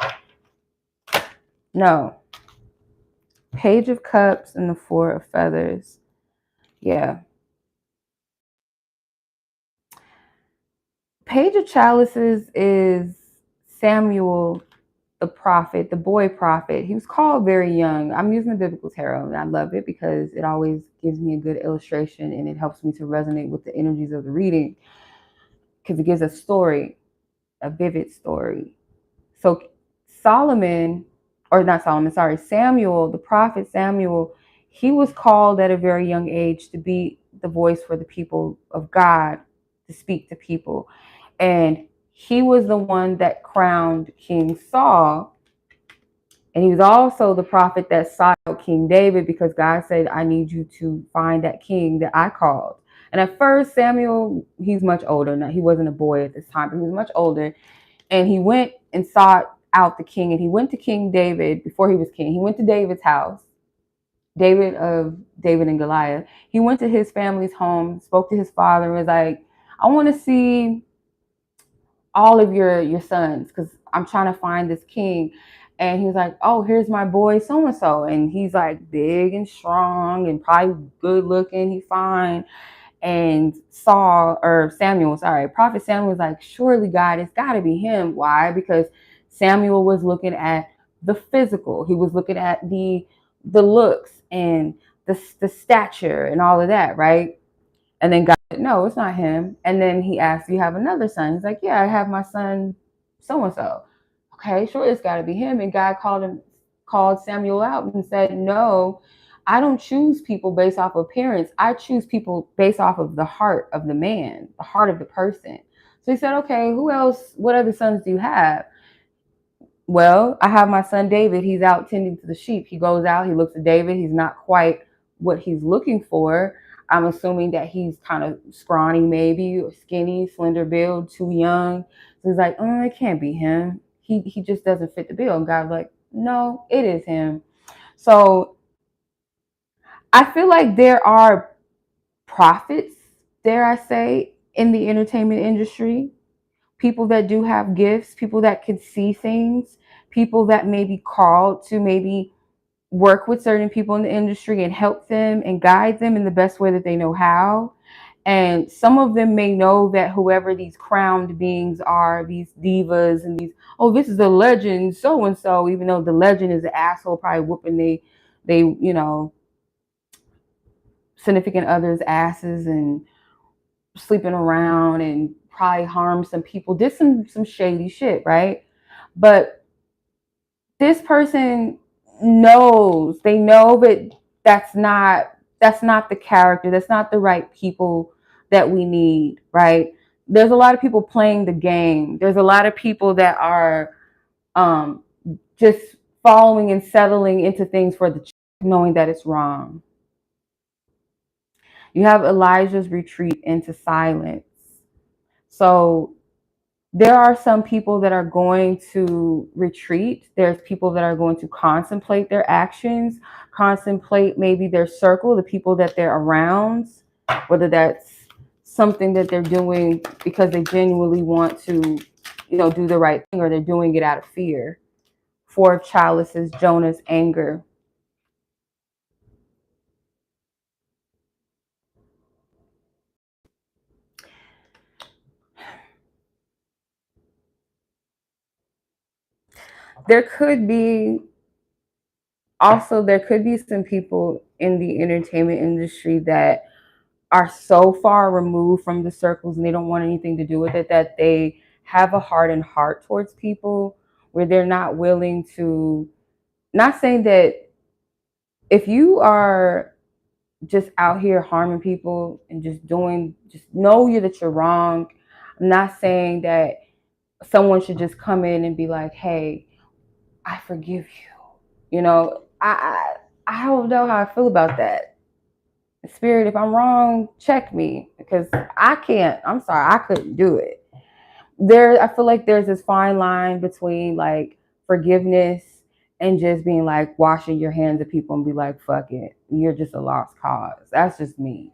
no. Page of Cups and the Four of Feathers. Yeah. Page of Chalices is Samuel, the prophet, the boy prophet. He was called very young. I'm using the biblical tarot, and I love it because it always gives me a good illustration and it helps me to resonate with the energies of the reading, because it gives a story, a vivid story. So Solomon, or not Solomon, sorry, Samuel, the prophet Samuel, he was called at a very young age to be the voice for the people of God, to speak to people. And he was the one that crowned King Saul. And he was also the prophet that sought out King David, because God said, I need you to find that king that I called. And at first, Samuel, he's much older. Now, he wasn't a boy at this time, but he was much older. And he went and sought out the king. And he went to King David before he was king. He went to David's house, David of David and Goliath. He went to his family's home, spoke to his father, and was like, I want to see all of your sons, because I'm trying to find this king. And he was like, oh, here's my boy so and so. And he's like big and strong and probably good looking. He's fine. And Prophet Samuel was like, surely God, it's got to be him. Why? Because Samuel was looking at the physical. He was looking at the looks and the stature and all of that, right? And then God said, no, it's not him. And then he asked, you have another son? He's like, yeah, I have my son so and so. Okay, sure, it's got to be him. And God called Samuel out and said, no, I don't choose people based off of appearance. I choose people based off of the heart of the man, the heart of the person. So he said, okay, who else? What other sons do you have? Well, I have my son David. He's out tending to the sheep. He goes out, he looks at David. He's not quite what he's looking for. I'm assuming that he's kind of scrawny, maybe, or skinny, slender build, too young. So he's like, oh, it can't be him. He just doesn't fit the bill. And God's like, no, it is him. So I feel like there are prophets, dare I say, in the entertainment industry. People that do have gifts, people that can see things, people that may be called to maybe work with certain people in the industry and help them and guide them in the best way that they know how. And some of them may know that whoever these crowned beings are, these divas and these, oh, this is a legend, so and so, even though the legend is an asshole, probably whooping they significant others' asses and sleeping around and probably harmed some people, did some shady shit, right? But this person knows, they know that that's not the character, that's not the right people that we need, right? There's a lot of people playing the game. There's a lot of people that are um just following and settling into things for the knowing that it's wrong. You have Elijah's retreat into silence. So there are some people that are going to retreat. There's people that are going to contemplate their actions, contemplate maybe their circle, the people that they're around, whether that's something that they're doing because they genuinely want to, do the right thing, or they're doing it out of fear. Four of chalices, Jonah's anger. There could be some people in the entertainment industry that are so far removed from the circles and they don't want anything to do with it, that they have a hardened heart towards people, where they're not willing to, not saying that if you are just out here harming people and just know that you're wrong. I'm not saying that someone should just come in and be like, hey, I forgive you. I don't know how I feel about that. Spirit, if I'm wrong, check me, because I'm sorry, I couldn't do it. I feel like there's this fine line between like forgiveness and just being like washing your hands of people and be like, fuck it, you're just a lost cause. That's just me.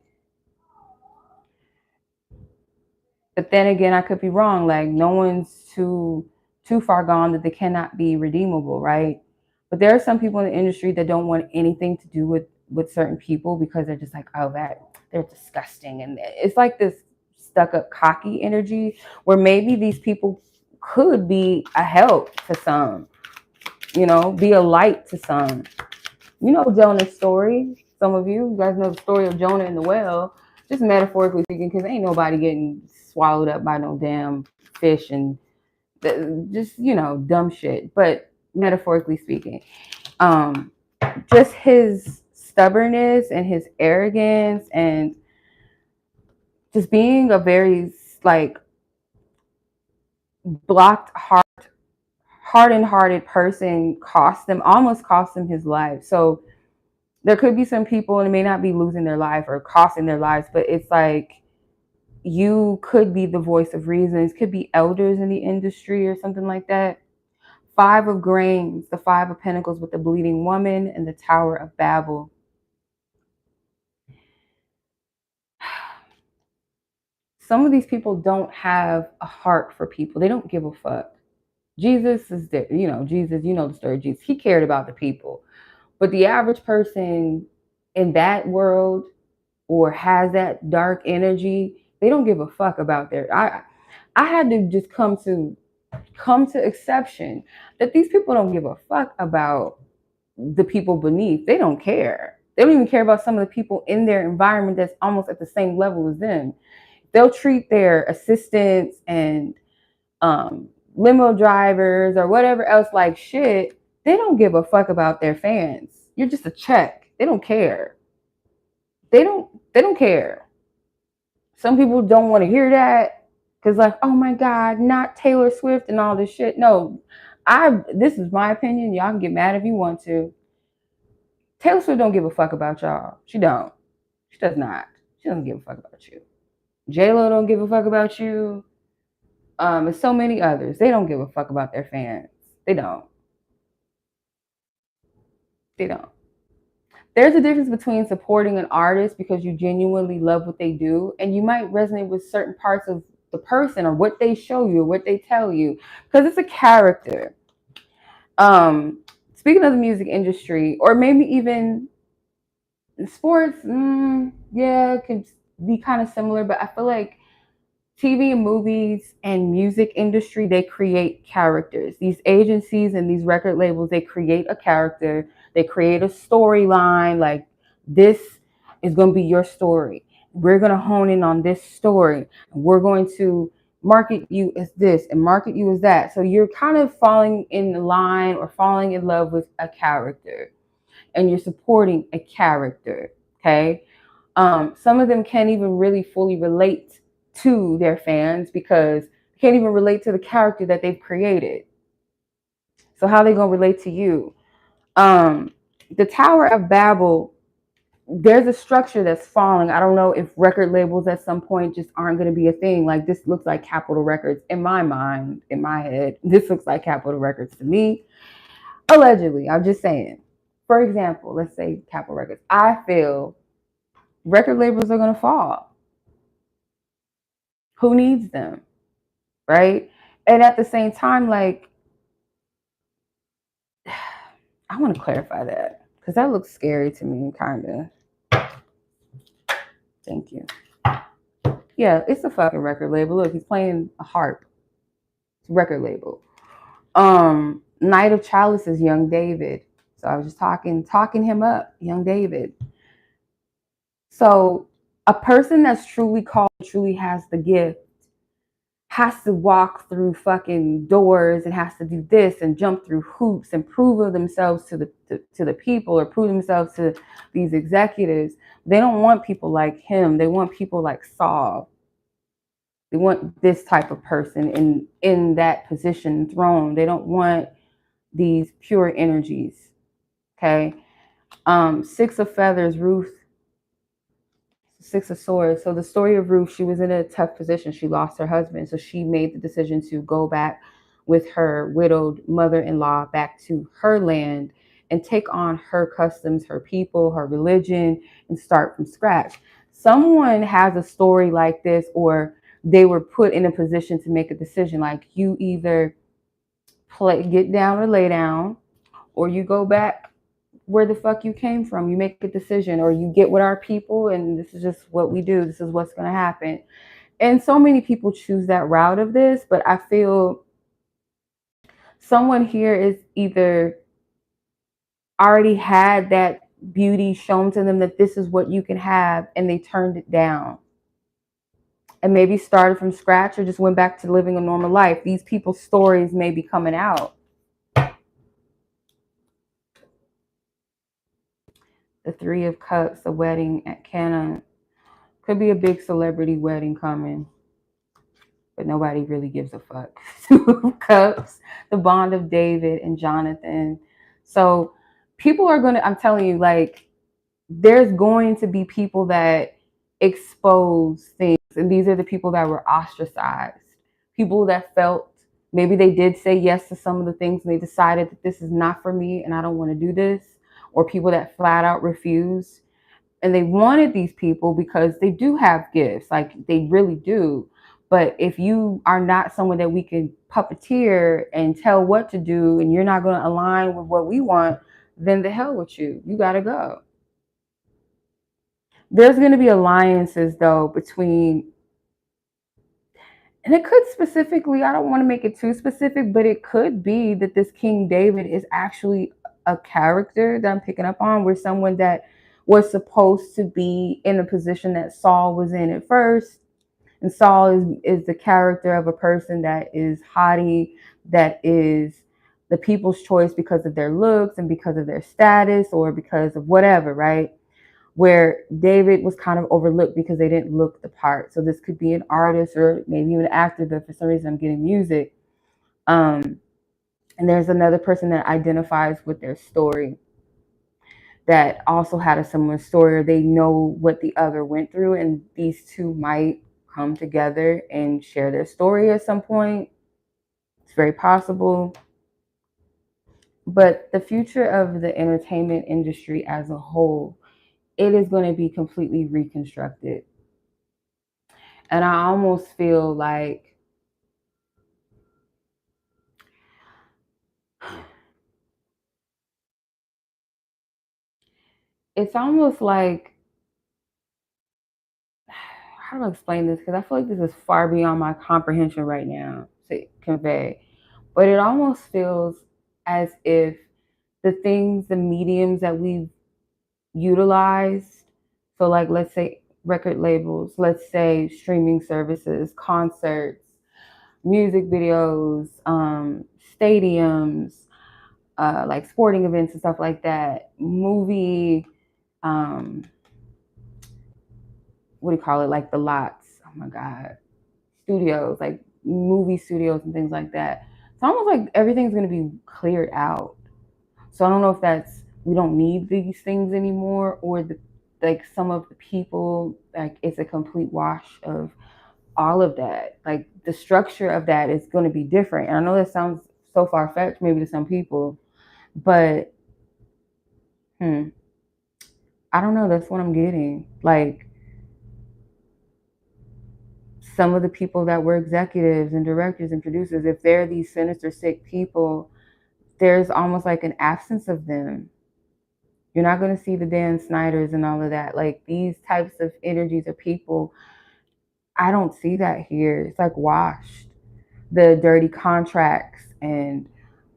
But then again, I could be wrong. Like, no one's too far gone that they cannot be redeemable, right? But there are some people in the industry that don't want anything to do with certain people because they're just like, oh, that they're disgusting, and it's like this stuck up, cocky energy where maybe these people could be a help to some, be a light to some. Jonah's story. Some of you guys know the story of Jonah and the whale, just metaphorically speaking, because ain't nobody getting swallowed up by no damn fish and just dumb shit. But metaphorically speaking, just his stubbornness and his arrogance and just being a very like blocked heart, hardened-hearted person almost cost him his life. So there could be some people, and it may not be losing their life or costing their lives, but it's like you could be the voice of reason. It could be elders in the industry or something like that. Five of Grains, the Five of Pentacles with the bleeding woman, and the Tower of Babel. Some of these people don't have a heart for people. They don't give a fuck. Jesus is there. Jesus, the story of Jesus. He cared about the people. But the average person in that world, or has that dark energy, they don't give a fuck about I had to just come to exception that these people don't give a fuck about the people beneath. They don't care. They don't even care about some of the people in their environment that's almost at the same level as them. They'll treat their assistants and limo drivers or whatever else like shit. They don't give a fuck about their fans. You're just a check. They don't care. They don't care. Some people don't want to hear that because, like, oh my God, not Taylor Swift and all this shit. No, this is my opinion. Y'all can get mad if you want to. Taylor Swift don't give a fuck about y'all. She don't. She does not. She doesn't give a fuck about you. J-Lo don't give a fuck about you. And so many others. They don't give a fuck about their fans. They don't. They don't. There's a difference between supporting an artist because you genuinely love what they do, and you might resonate with certain parts of the person or what they show you or what they tell you, because it's a character. Speaking of the music industry, or maybe even sports, yeah, be kind of similar, but I feel like TV and movies and music industry, they create characters. These agencies and these record labels, they create a character, they create a storyline. Like, this is going to be your story. We're going to hone in on this story. We're going to market you as this and market you as that. So you're kind of falling in line or falling in love with a character, and you're supporting a character. Okay. Some of them can't even really fully relate to their fans because they can't even relate to the character that they've created. So how are they gonna relate to you? The Tower of Babel, there's a structure that's falling. I don't know if record labels at some point just aren't going to be a thing. Like, this looks like Capitol Records in my mind, in my head. This looks like Capitol Records to me. Allegedly, I'm just saying. For example, let's say Capitol Records. I feel record labels are going to fall. Who needs them? Right? And at the same time, like, I want to clarify that because that looks scary to me, kind of. Thank you. Yeah, it's a fucking record label. Look, he's playing a harp. It's a record label. Knight of Chalice is Young David. So I was just talking him up, Young David. So a person that's truly called, truly has the gift, has to walk through fucking doors and has to do this and jump through hoops and prove themselves to the people, or prove themselves to these executives. They don't want people like him. They want people like Saul. They want this type of person in that position, throne. They don't want these pure energies. Okay. Six of Feathers, Ruth. Six of Swords. So the story of Ruth, she was in a tough position. She lost her husband. So she made the decision to go back with her widowed mother-in-law back to her land and take on her customs, her people, her religion, and start from scratch. Someone has a story like this, or they were put in a position to make a decision. Like, you either get down or lay down, or you go back where the fuck you came from. You make a decision, or you get with our people, and this is just what we do. This is what's going to happen. And so many people choose that route of this, but I feel someone here is either already had that beauty shown to them that this is what you can have, and they turned it down and maybe started from scratch or just went back to living a normal life. These people's stories may be coming out. The Three of Cups, the wedding at Cana. Could be a big celebrity wedding coming, but nobody really gives a fuck. Two of Cups, the bond of David and Jonathan. So people are going to, I'm telling you, like, there's going to be people that expose things. And these are the people that were ostracized. People that felt maybe they did say yes to some of the things and they decided that this is not for me and I don't want to do this. Or people that flat out refused. And they wanted these people because they do have gifts, like they really do. But if you are not someone that we can puppeteer and tell what to do, and you're not going to align with what we want, then the hell with you. You got to go. There's going to be alliances, though, between, and it could specifically, I don't want to make it too specific, but it could be that this King David is actually a character that I'm picking up on, where someone that was supposed to be in a position that Saul was in at first. And Saul is the character of a person that is haughty, that is the people's choice because of their looks and because of their status or because of whatever, right? Where David was kind of overlooked because they didn't look the part. So this could be an artist or maybe even an actor, but for some reason I'm getting music. And there's another person that identifies with their story that also had a similar story, or they know what the other went through, and these two might come together and share their story at some point. It's very possible. But the future of the entertainment industry as a whole, it is going to be completely reconstructed. And I almost feel like it's almost like how do I explain this? Because I feel like this is far beyond my comprehension right now to convey. But it almost feels as if the things, the mediums that we've utilized, so like let's say record labels, let's say streaming services, concerts, music videos, stadiums, like sporting events and stuff like that, movie, um, what do you call it? Like the lots. Oh my God. Studios, like movie studios and things like that. It's almost like everything's going to be cleared out. So I don't know if that's, we don't need these things anymore, or like some of the people, like it's a complete wash of all of that. Like the structure of that is going to be different. And I know that sounds so far-fetched maybe to some people, but I don't know. That's what I'm getting. Like some of the people that were executives and directors and producers, if they're these sinister, sick people, there's almost like an absence of them. You're not going to see the Dan Snyders and all of that. Like these types of energies of people, I don't see that here. It's like washed. The dirty contracts and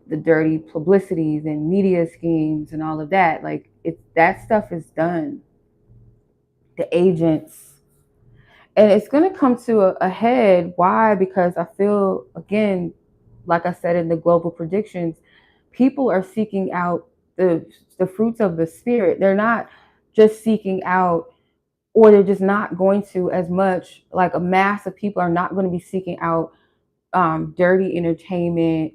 the dirty publicities and media schemes and all of that. Like that stuff is done. The agents. And it's going to come to a head. Why? Because I feel, again, like I said in the global predictions, people are seeking out the fruits of the spirit. They're not just seeking out, or they're just not going to, as much, like a mass of people are not going to be seeking out dirty entertainment.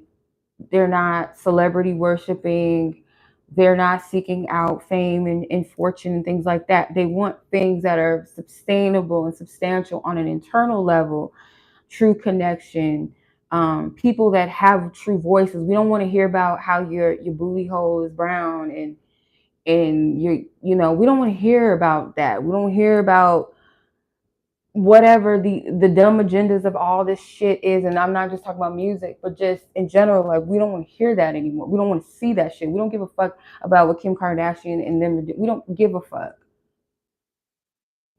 They're not celebrity worshiping. They're not seeking out fame and fortune and things like that. They want things that are sustainable and substantial on an internal level, true connection, people that have true voices. We don't want to hear about how your booty hole is brown and you know, we don't want to hear about that. We don't hear about whatever the dumb agendas of all this shit is. And I'm not just talking about music, but just in general. Like, we don't want to hear that anymore. We don't want to see that shit. We don't give a fuck about what Kim Kardashian and them do. We don't give a fuck.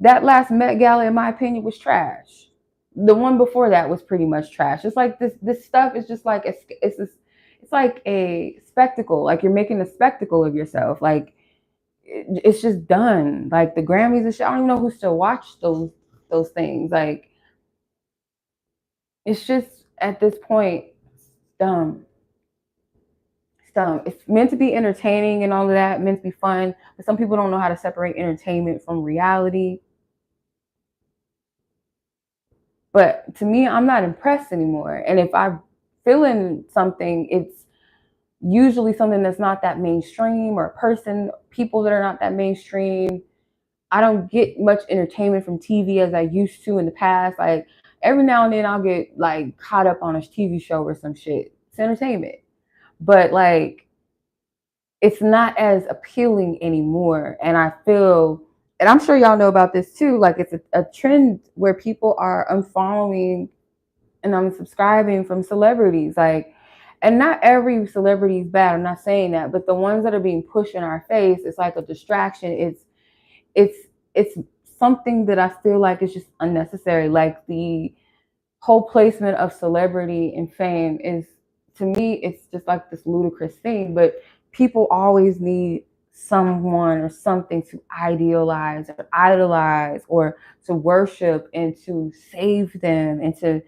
That last Met Gala, in my opinion, was trash. The one before that was pretty much trash. It's like this stuff is just like it's like a spectacle. Like you're making a spectacle of yourself. Like it's just done. Like the Grammys and shit. I don't even know who still watch those things. Like it's just, at this point, dumb. It's dumb. It's meant to be entertaining and all of that, meant to be fun, but some people don't know how to separate entertainment from reality. But to me, I'm not impressed anymore. And if I'm feeling something, it's usually something that's not that mainstream, or people that are not that mainstream. I don't get much entertainment from TV as I used to in the past. Like every now and then I'll get like caught up on a TV show or some shit. It's entertainment. But like it's not as appealing anymore. And I feel, and I'm sure y'all know about this too, like it's a trend where people are unfollowing and unsubscribing from celebrities. Like, and not every celebrity is bad. I'm not saying that, but the ones that are being pushed in our face, it's like a distraction. It's it's something that I feel like is just unnecessary. Like the whole placement of celebrity and fame is, to me, it's just like this ludicrous thing. But people always need someone or something to idealize or idolize or to worship and to save them and to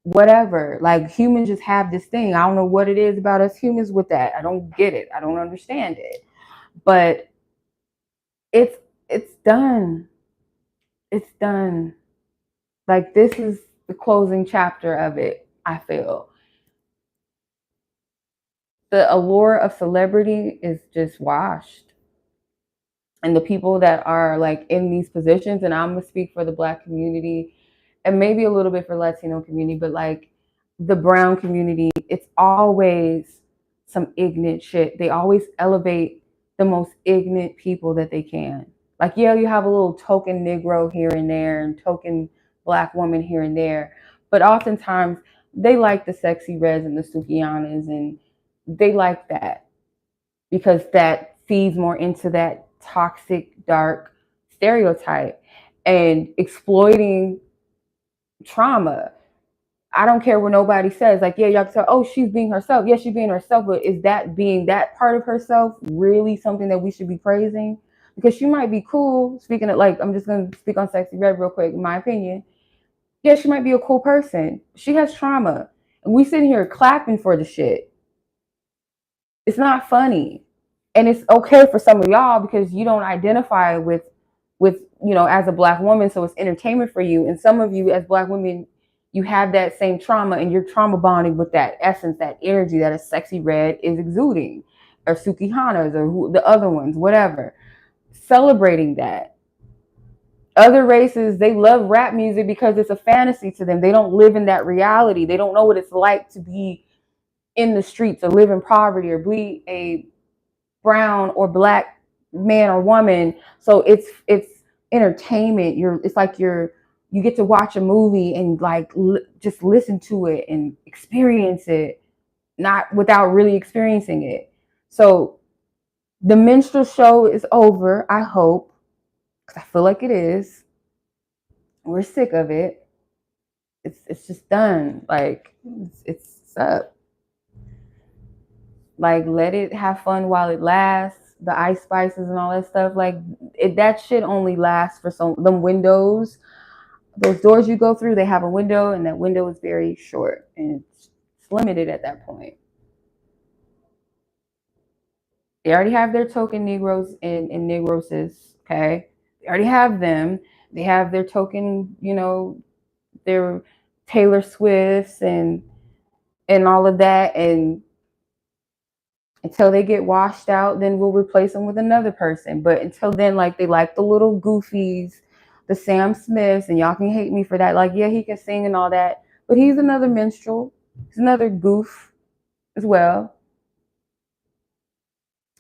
whatever. Like humans just have this thing. I don't know what it is about us humans with that. I don't get it. I don't understand it. But it's done. It's done. Like this is the closing chapter of it, I feel. The allure of celebrity is just washed. And the people that are like in these positions, and I'm gonna speak for the Black community and maybe a little bit for Latino community, but like the brown community, it's always some ignorant shit. They always elevate the most ignorant people that they can. Like, yeah, you have a little token Negro here and there and token Black woman here and there, but oftentimes they like the sexy reds and the Sukianas, and they like that because that feeds more into that toxic, dark stereotype. and exploiting trauma. I don't care what nobody says. Like, yeah, y'all can say, oh, she's being herself. Yes, she's being herself, but is that being that part of herself really something that we should be praising? Because she might be cool. Speaking of, like, I'm just going to speak on Sexy Red real quick, in my opinion. Yeah, she might be a cool person. She has trauma. And we sitting here clapping for the shit. It's not funny. And it's okay for some of y'all because you don't identify with as a Black woman, so it's entertainment for you. And some of you as Black women, you have that same trauma and you're trauma bonding with that essence, that energy that a Sexy Red is exuding, or Suki Hanas, or the other ones, whatever. Celebrating that. Other races, they love rap music because it's a fantasy to them. They don't live in that reality. They don't know what it's like to be in the streets or live in poverty or be a brown or Black man or woman. So it's entertainment. It's like you get to watch a movie and like just listen to it and experience it, not without really experiencing it. So the minstrel show is over, I hope, because I feel like it is. We're sick of it. It's just done. Like it's up. Like, let it have fun while it lasts. The ice spices and all that stuff. Like, that shit only lasts for them windows. Those doors you go through, they have a window, and that window is very short, and it's limited at that point. They already have their token Negroes and Negroses, okay? They already have them. They have their token, their Taylor Swifts and all of that, and until they get washed out, then we'll replace them with another person. But until then, like, they like the little goofies, the Sam Smiths, and y'all can hate me for that. Like, yeah, he can sing and all that, but he's another minstrel. He's another goof as well,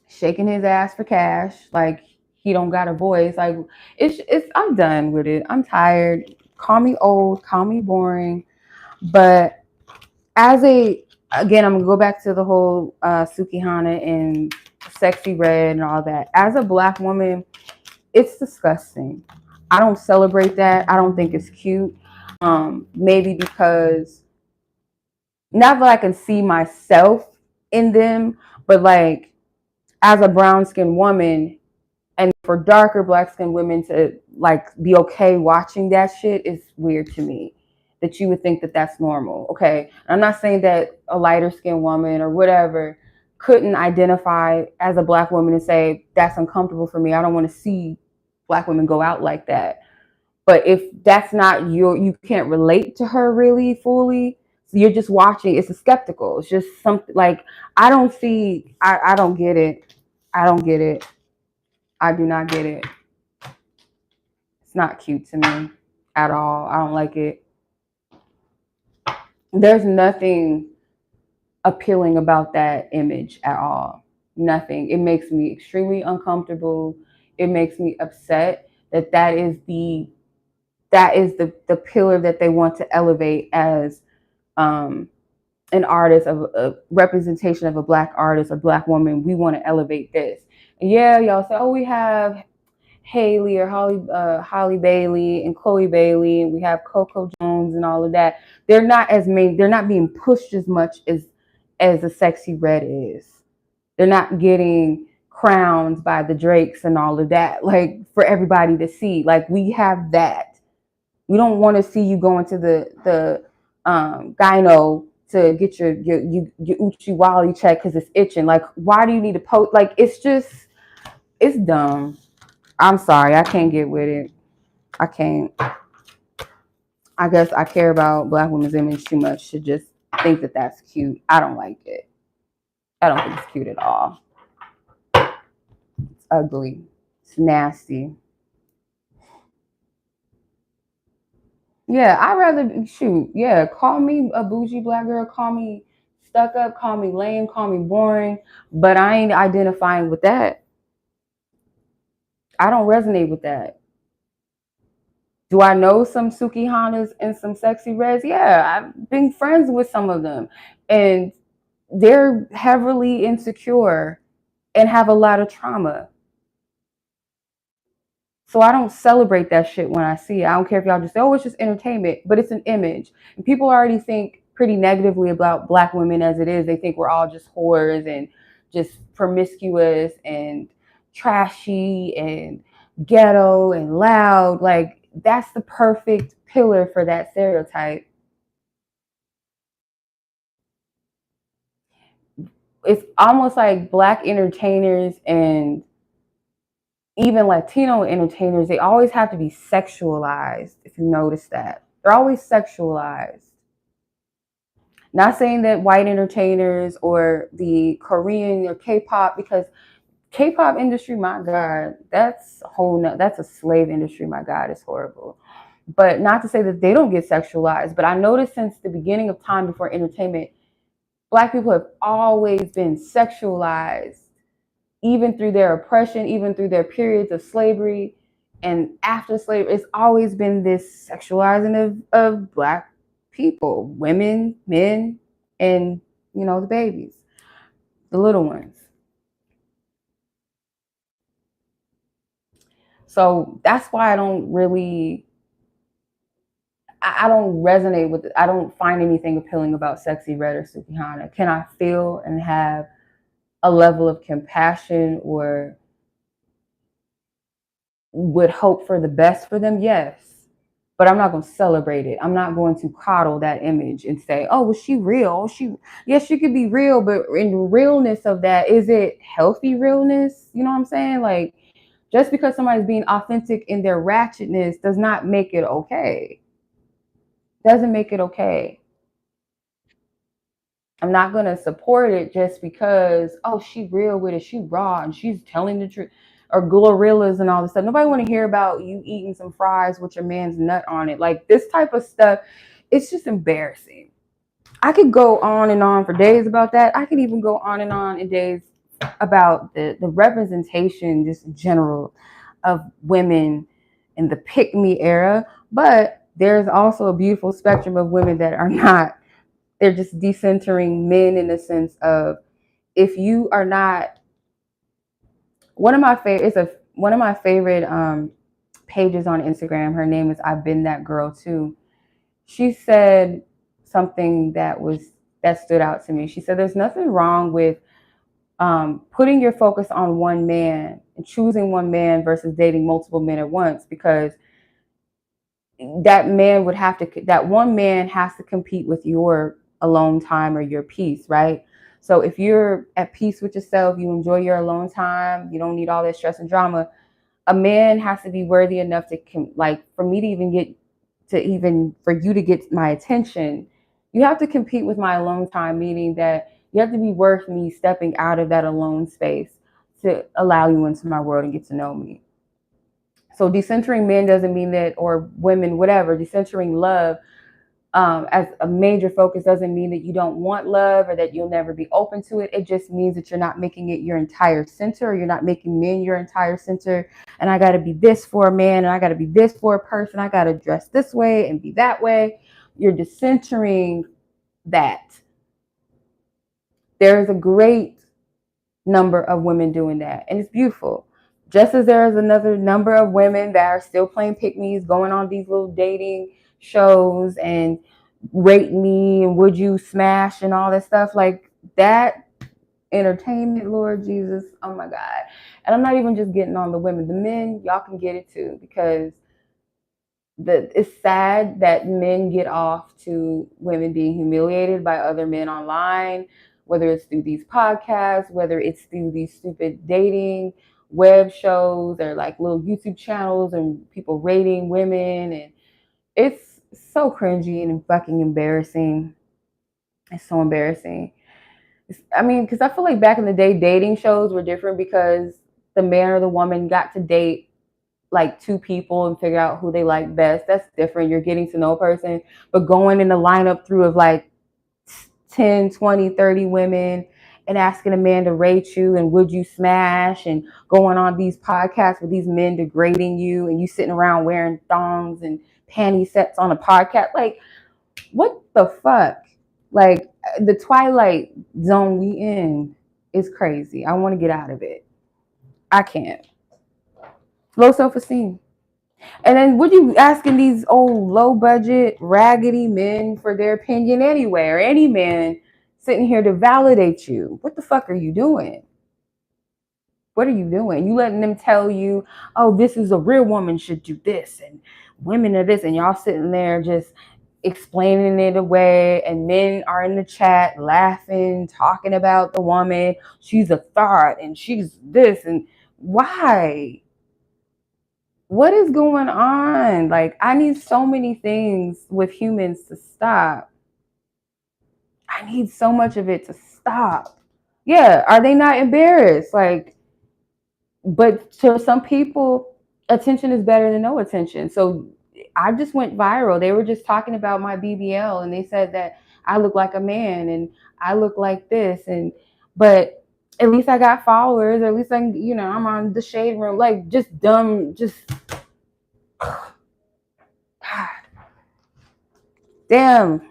shaking his ass for cash. Like, he don't got a voice. Like, it's I'm done with it. I'm tired. Call me old, call me boring. But again, I'm gonna go back to the whole Suki Hana and Sexy Red and all that. As a Black woman, it's disgusting. I don't celebrate that. I don't think it's cute. Maybe because not that I can see myself in them, but like, as a brown skinned woman, and for darker Black skinned women to like be okay watching that shit is weird to me. That you would think that that's normal. Okay, I'm not saying that a lighter skinned woman or whatever couldn't identify as a Black woman and say that's uncomfortable for me. I don't want to see Black women go out like that. But if that's not you can't relate to her really fully. So you're just watching. It's a skeptical. It's just something like, I don't see. I don't get it. I don't get it. I do not get it. It's not cute to me at all. I don't like it. There's nothing appealing about that image at all. Nothing. It makes me extremely uncomfortable. It makes me upset that is the pillar that they want to elevate as an artist, of a representation of a Black artist or Black woman. We want to elevate this. And yeah, y'all say, oh, we have Haley or Holly Bailey and Chloe Bailey, and we have Coco Jones and all of that. They're not being pushed as much as a Sexy Red is. They're not getting crowns by the Drakes and all of that, like, for everybody to see. Like, we have that. We don't want to see you going to the gyno to get your Uchi Wally check because it's itching. Like, why do you need to post? Like, it's dumb. I'm sorry, I can't get with it. I can't. I guess I care about Black women's image too much to just think that that's cute. I don't like it. I don't think it's cute at all. It's ugly. It's nasty. Yeah, I'd rather shoot. Yeah, call me a bougie Black girl. Call me stuck up. Call me lame. Call me boring. But I ain't identifying with that. I don't resonate with that. Do I know some Suki Hanas and some Sexy Reds? Yeah, I've been friends with some of them. And they're heavily insecure and have a lot of trauma. So I don't celebrate that shit when I see it. I don't care if y'all just say, oh, it's just entertainment, but it's an image. And people already think pretty negatively about Black women as it is. They think we're all just whores and just promiscuous and trashy and ghetto and loud. Like, that's the perfect pillar for that stereotype. It's almost like Black entertainers and even Latino entertainers, they always have to be sexualized, if you notice that. They're always sexualized. Not saying that white entertainers or the Korean or K-pop, because K-pop industry, my God, that's a slave industry, my God, it's horrible. But not to say that they don't get sexualized, but I noticed since the beginning of time before entertainment, Black people have always been sexualized, even through their oppression, even through their periods of slavery and after slavery. It's always been this sexualizing of Black people, women, men, and, the babies, the little ones. So that's why I don't resonate with it. I don't find anything appealing about Sexy Red or Sukihana. Can I feel and have a level of compassion or would hope for the best for them? Yes. But I'm not going to celebrate it. I'm not going to coddle that image and say, oh, was she real? Yes, she could be real, but in the realness of that, is it healthy realness? You know what I'm saying? Like, just because somebody's being authentic in their ratchetness does not make it okay. Doesn't make it okay. I'm not going to support it just because, oh, she real with it. She raw and she's telling the truth. Or gorillas and all this stuff. Nobody want to hear about you eating some fries with your man's nut on it. Like, this type of stuff, it's just embarrassing. I could go on and on for days about that. I could even go on and on in days about the representation, just in general, of women in the pick-me era. But there's also a beautiful spectrum of women that are not. They're just decentering men in the sense of, if you are not, one of my favorite pages on Instagram. Her name is I've Been That Girl Too. She said something that stood out to me. She said, "There's nothing wrong with putting your focus on one man and choosing one man versus dating multiple men at once, because that one man has to compete with your alone time or your peace, right? So if you're at peace with yourself, you enjoy your alone time, you don't need all that stress and drama, a man has to be worthy enough to for me to even for you to get my attention, you have to compete with my alone time, meaning that you have to be worth me stepping out of that alone space to allow you into my world and get to know me. So decentering men doesn't mean that, or women, whatever, decentering love as a major focus doesn't mean that you don't want love or that you'll never be open to it. It just means that you're not making it your entire center, or you're not making men your entire center. And I got to be this for a man, and I got to be this for a person. I got to dress this way and be that way. You're decentering that. There is a great number of women doing that, and it's beautiful. Just as there is another number of women that are still playing pick-me's, going on these little dating shows and rate me and would you smash and all that stuff, like that entertainment, Lord Jesus, oh my God. And I'm not even just getting on the women, the men, y'all can get it too, because it's sad that men get off to women being humiliated by other men online, whether it's through these podcasts, whether it's through these stupid dating web shows or like little YouTube channels and people rating women. And it's so cringy and fucking embarrassing. It's so embarrassing. Because I feel like back in the day, dating shows were different because the man or the woman got to date like two people and figure out who they like best. That's different. You're getting to know a person. But going in the lineup through of like 10, 20, 30 women and asking a man to rate you and would you smash, and going on these podcasts with these men degrading you, and you sitting around wearing thongs and panty sets on a podcast. Like, what the fuck? Like, the Twilight Zone we in is crazy. I want to get out of it. I can't. Low self-esteem. And then what you asking these old low budget, raggedy men for their opinion anyway, or any man sitting here to validate you? What the fuck are you doing? What are you doing? You letting them tell you, oh, this is a real woman should do this and women are this, and y'all sitting there just explaining it away, and men are in the chat laughing, talking about the woman. She's a thought and she's this, and why? What is going on? Like, I need so many things with humans to stop. I need so much of it to stop. Yeah, are they not embarrassed? Like, but to some people, attention is better than no attention. So I just went viral. They were just talking about my BBL, and they said that I look like a man and I look like this, and but at least I got followers. Or at least I'm on the shade room. Like, just dumb, just damn,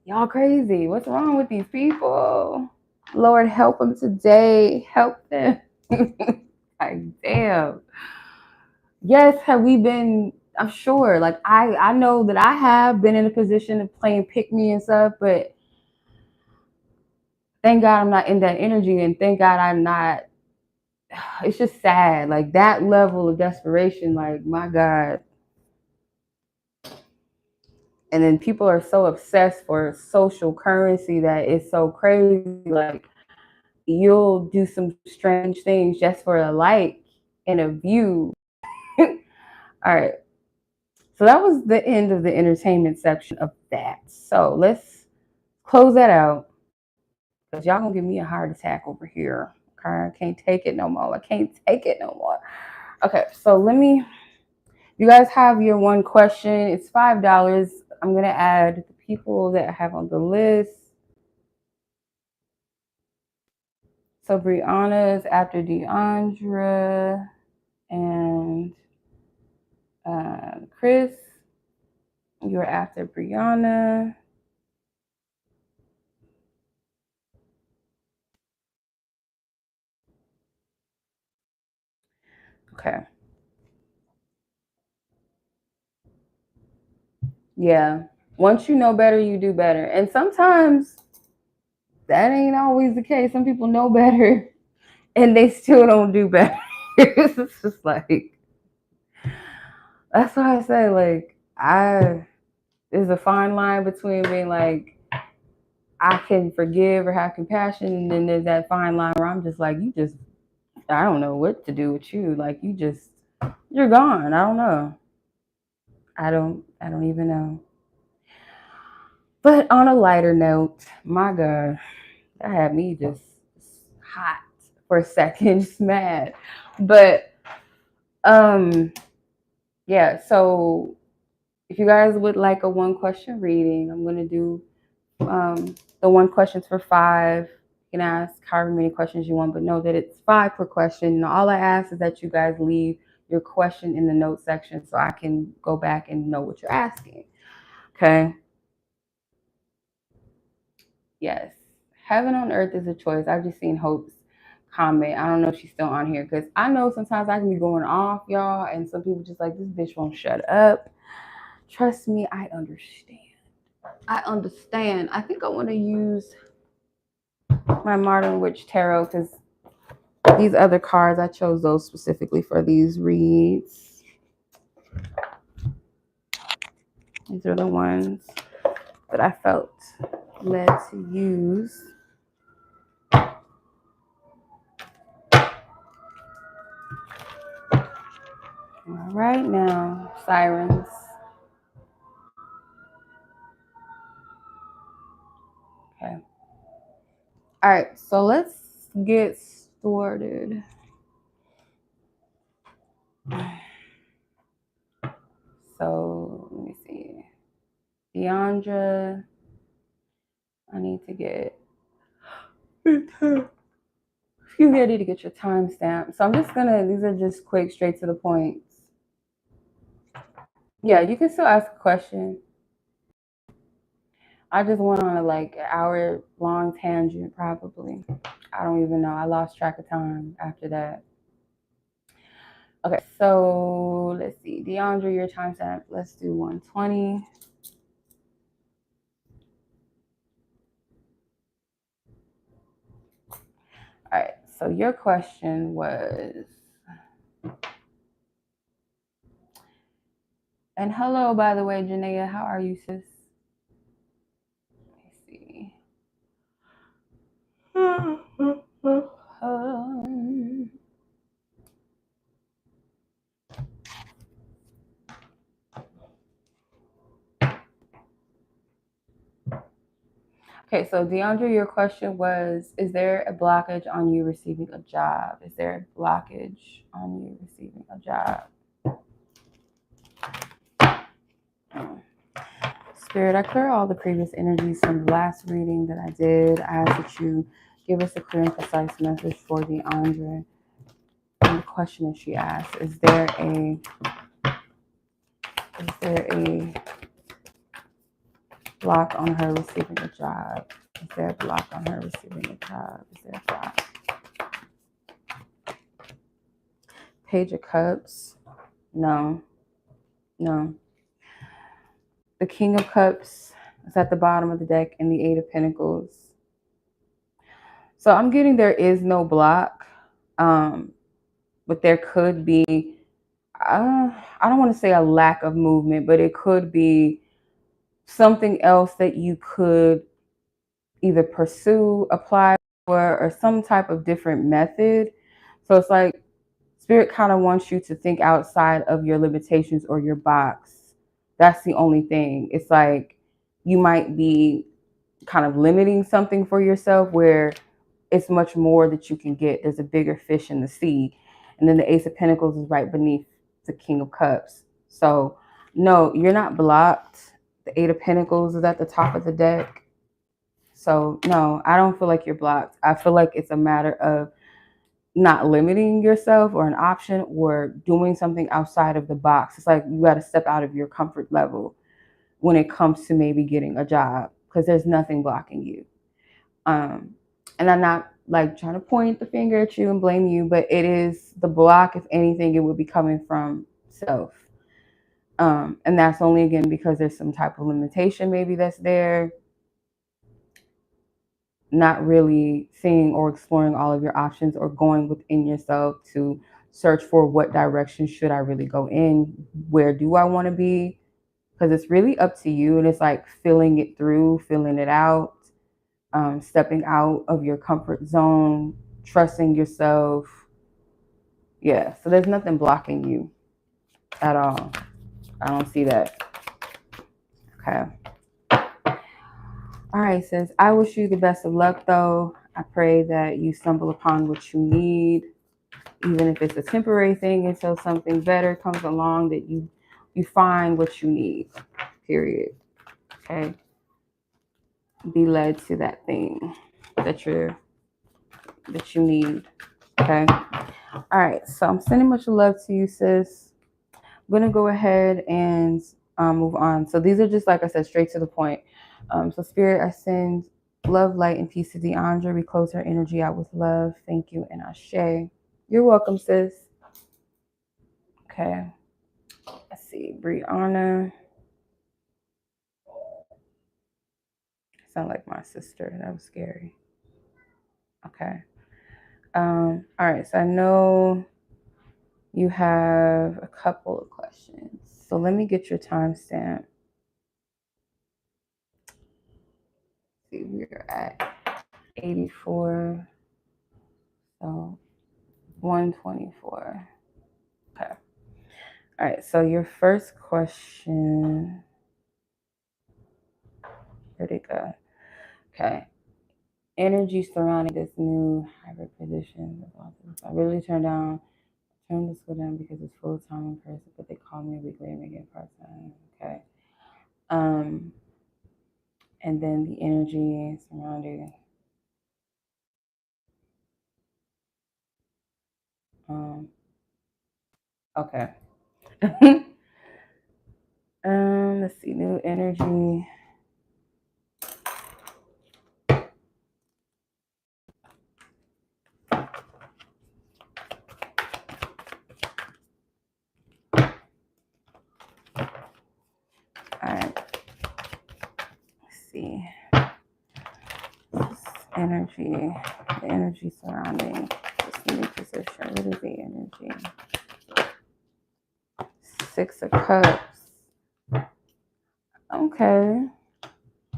y'all crazy. What's wrong with these people? Lord, help them today. Help them. Like, damn. Yes, have we been? I'm sure. Like, I know that I have been in a position of playing pick me and stuff, but thank God I'm not in that energy, and thank God I'm not. It's just sad, like that level of desperation. Like, my God. And then people are so obsessed for social currency that it's so crazy. Like, you'll do some strange things just for a like and a view. All right. So that was the end of the entertainment section of that. So let's close that out, because y'all gonna give me a heart attack over here. Okay, I can't take it no more. I can't take it no more. Okay, so you guys have your one question. It's $5. I'm gonna add the people that I have on the list. So Breyonna is after Deandra, and Chris, you're after Breyonna. Okay. Yeah. Once you know better, you do better. And sometimes that ain't always the case. Some people know better and they still don't do better. It's just like, that's why I say, like, there's a fine line between being like, I can forgive or have compassion, and then there's that fine line where I'm just like, I don't know what to do with you. Like, you're gone. I don't know. I don't even know. But on a lighter note, my God, that had me just hot for a second, just mad. But yeah, so if you guys would like a one question reading, I'm gonna do the one questions for $5. You can ask however many questions you want, but know that it's $5 per question. And all I ask is that you guys leave your question in the note section so I can go back and know what you're asking. Okay. Yes. Heaven on earth is a choice. I've just seen Hope's comment. I don't know if she's still on here, because I know sometimes I can be going off, y'all, and some people just like, this bitch won't shut up. Trust me, I understand. I understand. I think I want to use my Modern Witch Tarot, because these other cards, I chose those specifically for these reads. These are the ones that I felt led to use. All right, now, sirens. Okay. All right, so let's get started. So let me see. Deandra, I need to get. Excuse me, I need to get your timestamp. So I'm just gonna. These are just quick, straight to the point. Yeah, you can still ask a question. I just went on like an hour long tangent, probably. I don't even know. I lost track of time after that. Okay, so let's see. Deandra, your timestamp. Let's do 120. All right, so your question was, and hello, by the way, Janaya, how are you, sis? Let me see. Okay, so Deandra, your question was, is there a blockage on you receiving a job? Is there a blockage on you receiving a job? Spirit, I clear all the previous energies from the last reading that I did. I ask that you give us a clear and precise message for Deandra. And the question that she asked, is there a block on her receiving a job? Is there a block on her receiving a job? Is there a block? Page of Cups. No. The King of Cups is at the bottom of the deck and the Eight of Pentacles. So I'm getting there is no block, but there could be, I don't want to say a lack of movement, but it could be something else that you could either pursue, apply for, or some type of different method. So it's like Spirit kind of wants you to think outside of your limitations or your box. That's the only thing. It's like you might be kind of limiting something for yourself where it's much more that you can get. There's a bigger fish in the sea. And then the Ace of Pentacles is right beneath the King of Cups. So no, you're not blocked. The Eight of Pentacles is at the top of the deck. So no, I don't feel like you're blocked. I feel like it's a matter of not limiting yourself or an option or doing something outside of the box. It's like you got to step out of your comfort level when it comes to maybe getting a job, because there's nothing blocking you. And I'm not like trying to point the finger at you and blame you, but it is the block. If anything, it would be coming from self. And that's only, again, because there's some type of limitation maybe that's there. Not really seeing or exploring all of your options or going within yourself to search for what direction should I really go in? Where do I want to be? Because it's really up to you. And it's like filling it through, filling it out, stepping out of your comfort zone, trusting yourself. Yeah, so there's nothing blocking you at all. I don't see that. Okay. All right, sis. I wish you the best of luck, though. I pray that you stumble upon what you need, even if it's a temporary thing, until something better comes along, that you find what you need, period. Okay. Be led to that thing that you need. Okay. All right. So I'm sending much love to you, sis. I'm going to go ahead and move on. So these are just, like I said, straight to the point. So Spirit, I send love, light, and peace to Deandra. We close her energy out with love. Thank you, and Ashe. You're welcome, sis. Okay. Let's see. Breyonna. Sound like my sister. That was scary. Okay. All right. So I know you have a couple of questions. So let me get your timestamp. See, we're at 84. So 124. Okay. All right. So your first question. Where'd it go? Okay. Energy surrounding this new hybrid position. I really turn the school down because it's full time in person, but they call me a week later and make it part time. Okay. And then the energy surrounding okay. Let's see, new energy. the energy surrounding this new position. What is the energy? Six of Cups. Okay.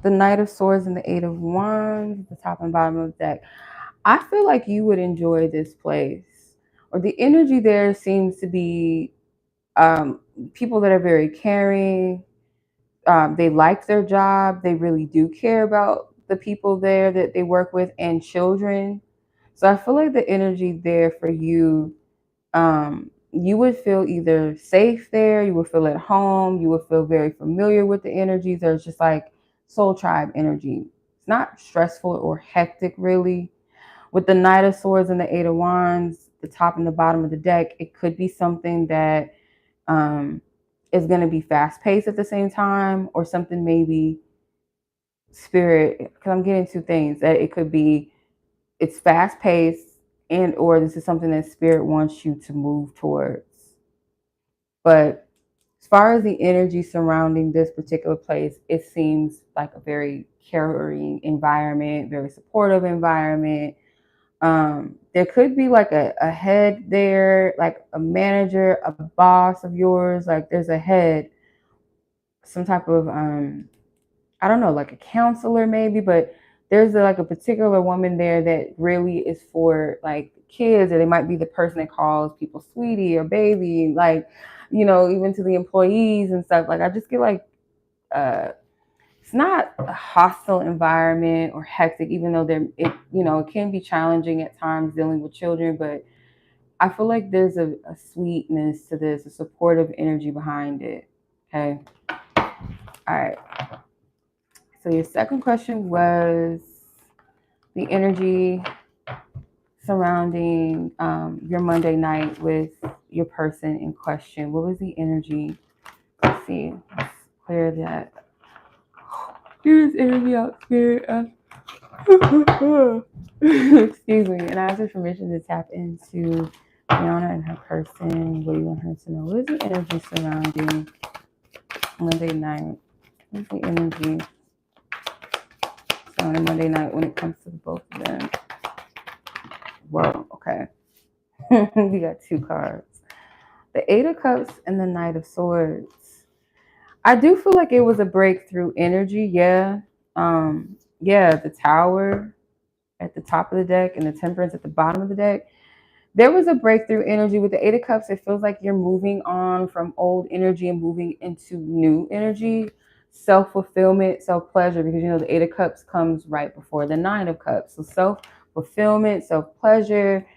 The Knight of Swords and the Eight of Wands, the top and bottom of the deck. I feel like you would enjoy this place, or the energy there seems to be people that are very caring. They like their job. They really do care about the people there that they work with and children. So I feel like the energy there for you, you would feel either safe there, you would feel at home, you would feel very familiar with the energies. There's just like soul tribe energy. It's not stressful or hectic really. With the Knight of Swords and the Eight of Wands, the top and the bottom of the deck, it could be something that is going to be fast paced at the same time, or something maybe spirit, because I'm getting two things, that it could be it's fast paced, and or this is something that spirit wants you to move towards. But as far as the energy surrounding this particular place, it seems like a very caring environment, very supportive environment. There could be like a head there, like a manager, a boss of yours, like there's a head, some type of I don't know, like a counselor maybe, but there's like a particular woman there that really is for like kids, or they might be the person that calls people sweetie or baby, like, you know, even to the employees and stuff. Like I just get like it's not a hostile environment or hectic, even though it can be challenging at times dealing with children, but I feel like there's a sweetness to this, a supportive energy behind it. Okay. All right. So your second question was the energy surrounding your Monday night with your person in question. What was the energy? Let's see. Let's clear that. Here's energy out, spirit. Excuse me. And I ask for permission to tap into Breyonna and her person. What do you want her to know? What is the energy surrounding Monday night? What's the energy surrounding Monday night when it comes to both of them? Whoa, okay. We got two cards. The Eight of Cups and the Knight of Swords. I do feel like it was a breakthrough energy, yeah. Yeah, the Tower at the top of the deck and the Temperance at the bottom of the deck. There was a breakthrough energy with the Eight of Cups. It feels like you're moving on from old energy and moving into new energy, self-fulfillment, self-pleasure, because you know the Eight of Cups comes right before the Nine of Cups. So self-fulfillment, self-pleasure.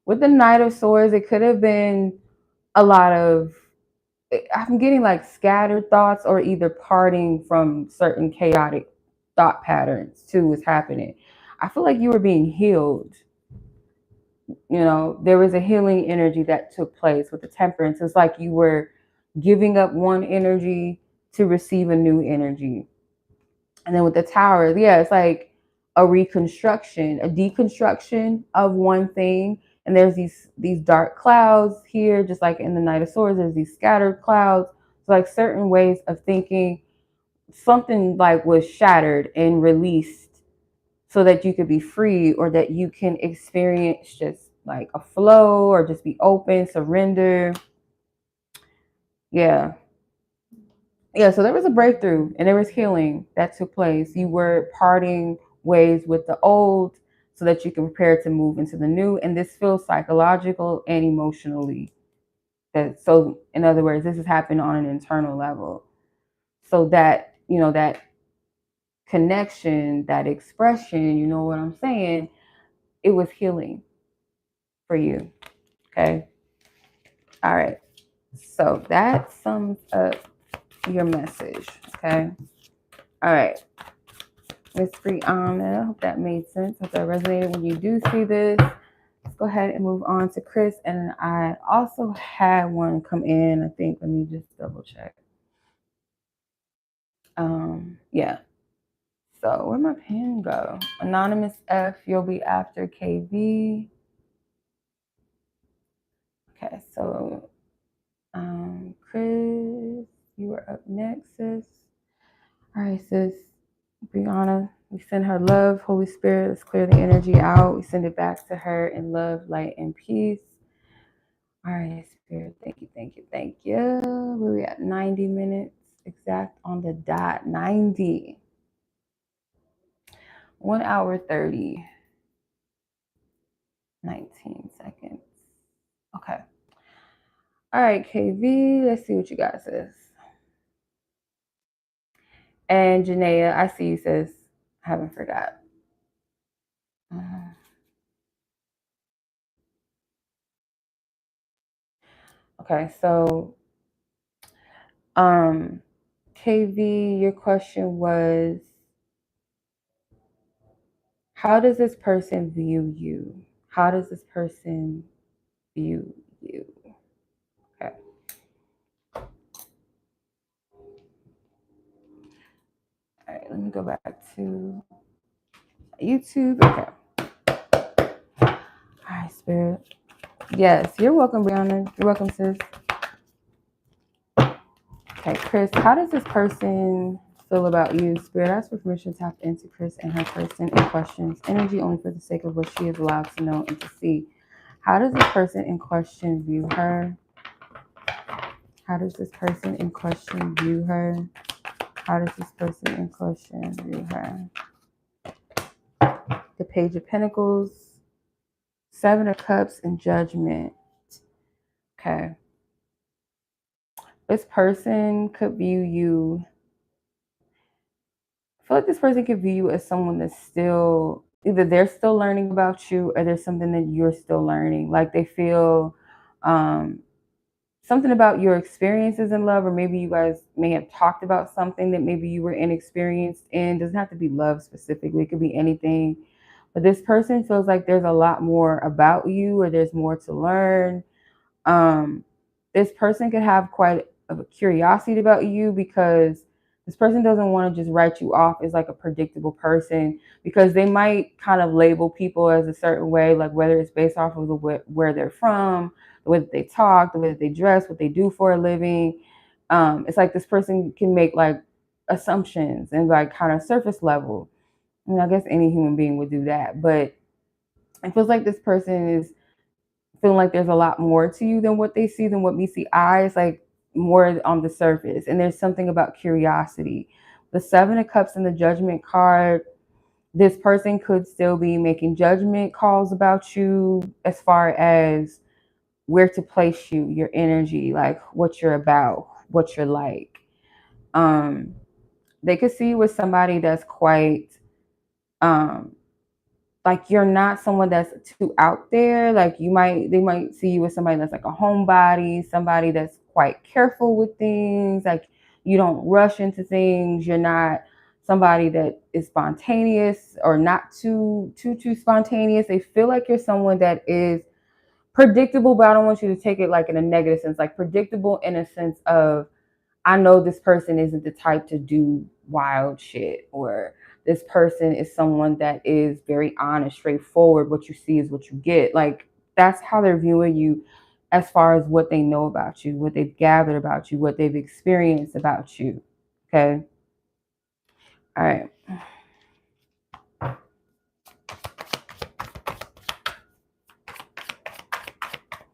With the Knight of Swords, it could have been a lot of, I'm getting like scattered thoughts, or either parting from certain chaotic thought patterns too was happening. I feel like you were being healed. You know, there was a healing energy that took place with the Temperance. It's like you were giving up one energy to receive a new energy. And then with the Tower, yeah, it's like a reconstruction, a deconstruction of one thing. And there's these dark clouds here, just like in the Knight of Swords, there's these scattered clouds. So like certain ways of thinking, something like was shattered and released so that you could be free, or that you can experience just like a flow, or just be open, surrender. Yeah. Yeah, so there was a breakthrough and there was healing that took place. You were parting ways with the old so that you can prepare to move into the new. And this feels psychological and emotionally. So in other words, this has happened on an internal level. So that, you know, that connection, that expression, you know what I'm saying? It was healing for you. Okay. All right. So that sums up your message. Okay. All right. Miss Breyonna, I hope that made sense. Hope that resonated. When you do see this, let's go ahead and move on to Chris. And I also had one come in, I think. Let me just double check. Yeah. So where'd my pen go? Anonymous F, you'll be after KV. Okay, so Chris, you are up next, sis. All right, sis. Breyonna, We send her love, Holy Spirit. Let's clear the energy out. We send it back to her in love, light, and peace. All right, Spirit. Thank you, thank you, thank you. Where we at? 90 minutes exact on the dot. 90. 1 hour 30. 19 seconds. Okay. All right, KV. Let's see what you got, sis. And Janaya, I see you, sis. I haven't forgot. Okay, so KV, your question was, how does this person view you? How does this person view you? Okay. All right, let me go back to YouTube. Okay. All right, Spirit. Yes, you're welcome, Breyonna. You're welcome, sis. Okay, Chris, how does this person feel about you? Spirit, ask for permission to tap into Chris and her person in questions. Energy only for the sake of what she is allowed to know and to see. How does this person in question view her? How does this person in question view her? How does this person in question view her? The Page of Pentacles, Seven of Cups, and Judgment. Okay. This person could view you. I feel like this person could view you as someone that's still, either they're still learning about you or there's something that you're still learning. Like they feel something about your experiences in love, or maybe you guys may have talked about something that maybe you were inexperienced in. It doesn't have to be love specifically. It could be anything. But this person feels like there's a lot more about you, or there's more to learn. This person could have quite of a curiosity about you, because this person doesn't want to just write you off as like a predictable person, because they might kind of label people as a certain way, like whether it's based off of where they're from, the way that they talk, the way that they dress, what they do for a living. It's like this person can make like assumptions and like kind of surface level. I mean, I guess any human being would do that, but it feels like this person is feeling like there's a lot more to you than what they see, than what meets the eye. It's like more on the surface. And there's something about curiosity. The Seven of Cups and the Judgment card, this person could still be making judgment calls about you as far as where to place you, your energy, like what you're about, what you're like. They could see you with somebody that's quite like you're not someone that's too out there. Like they might see you as somebody that's like a homebody, somebody that's quite careful with things. Like you don't rush into things. You're not somebody that is spontaneous, or not too spontaneous. They feel like you're someone that is predictable, but I don't want you to take it like in a negative sense. Like predictable in a sense of, I know this person isn't the type to do wild shit, or this person is someone that is very honest, straightforward. What you see is what you get. Like that's how they're viewing you, as far as what they know about you, what they've gathered about you, what they've experienced about you. Okay. All right.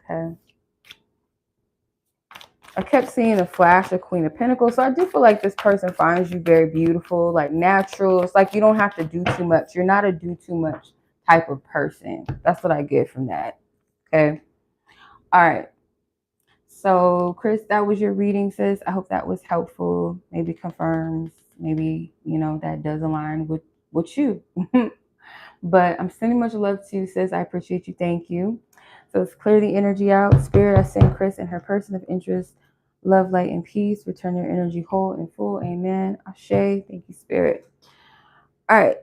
Okay. I kept seeing the flash of Queen of Pentacles. So I do feel like this person finds you very beautiful, like natural. It's like you don't have to do too much. You're not a do too much type of person. That's what I get from that. Okay. All right. So Chris, that was your reading, sis. I hope that was helpful. Maybe confirms, maybe, that does align with you. But I'm sending much love to you, sis. I appreciate you. Thank you. So let's clear the energy out. Spirit, I send Chris and her person of interest love, light, and peace. Return their energy whole and full. Amen. Ashe. Thank you, Spirit. All right.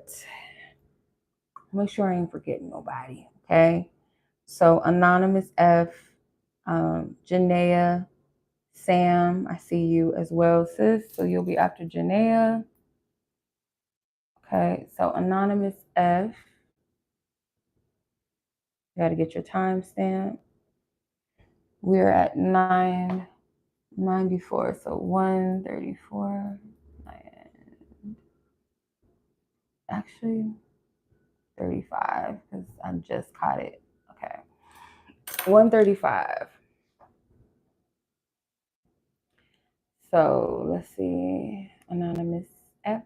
Make sure I ain't forgetting nobody. Okay. So Anonymous F, Janaya, Sam, I see you as well, sis. So you'll be after Janaya. Okay. So Anonymous F, you got to get your timestamp. We're at 9:94, so 1:34 actually 35 because I just caught it. Okay. 135. So let's see. Anonymous F.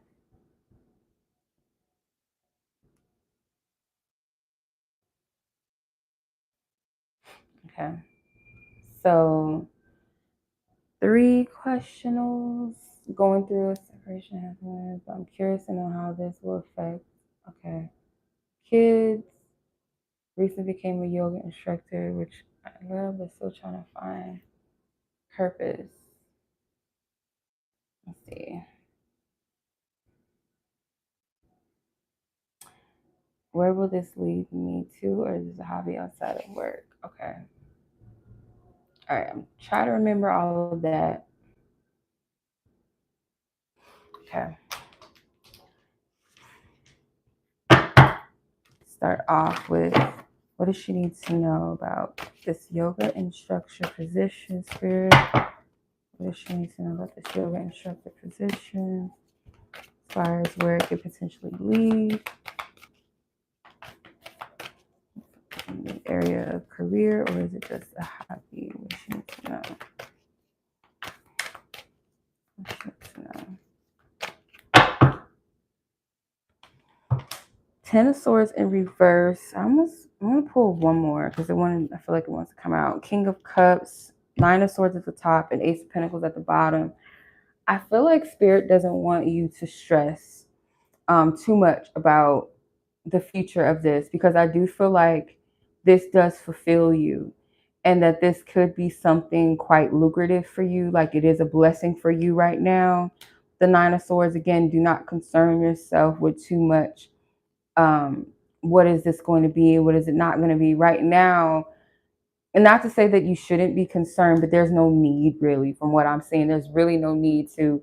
Okay. So 3 questionals going through a separation happens. I'm curious to know how this will affect. Okay. Kids recently became a yoga instructor, which I love, but still trying to find purpose. Let's see. Where will this lead me to, or is this a hobby outside of work? Okay. All right. I'm trying to remember all of that. Okay. Start off with what does she need to know about this yoga instructor position, spirit? What does she need to know about this yoga instructor position? As far as where it could potentially lead. In the area of career, or is it just a hobby? What she needs to know. What she needs to know. 10 of Swords in reverse. I'm gonna pull one more because I feel like it wants to come out. King of Cups, 9 of Swords at the top, and Ace of Pentacles at the bottom. I feel like Spirit doesn't want you to stress too much about the future of this, because I do feel like this does fulfill you, and that this could be something quite lucrative for you. Like it is a blessing for you right now. The 9 of Swords, again, do not concern yourself with too much. What is this going to be? What is it not going to be right now? And not to say that you shouldn't be concerned, but there's no need really, from what I'm saying. There's really no need to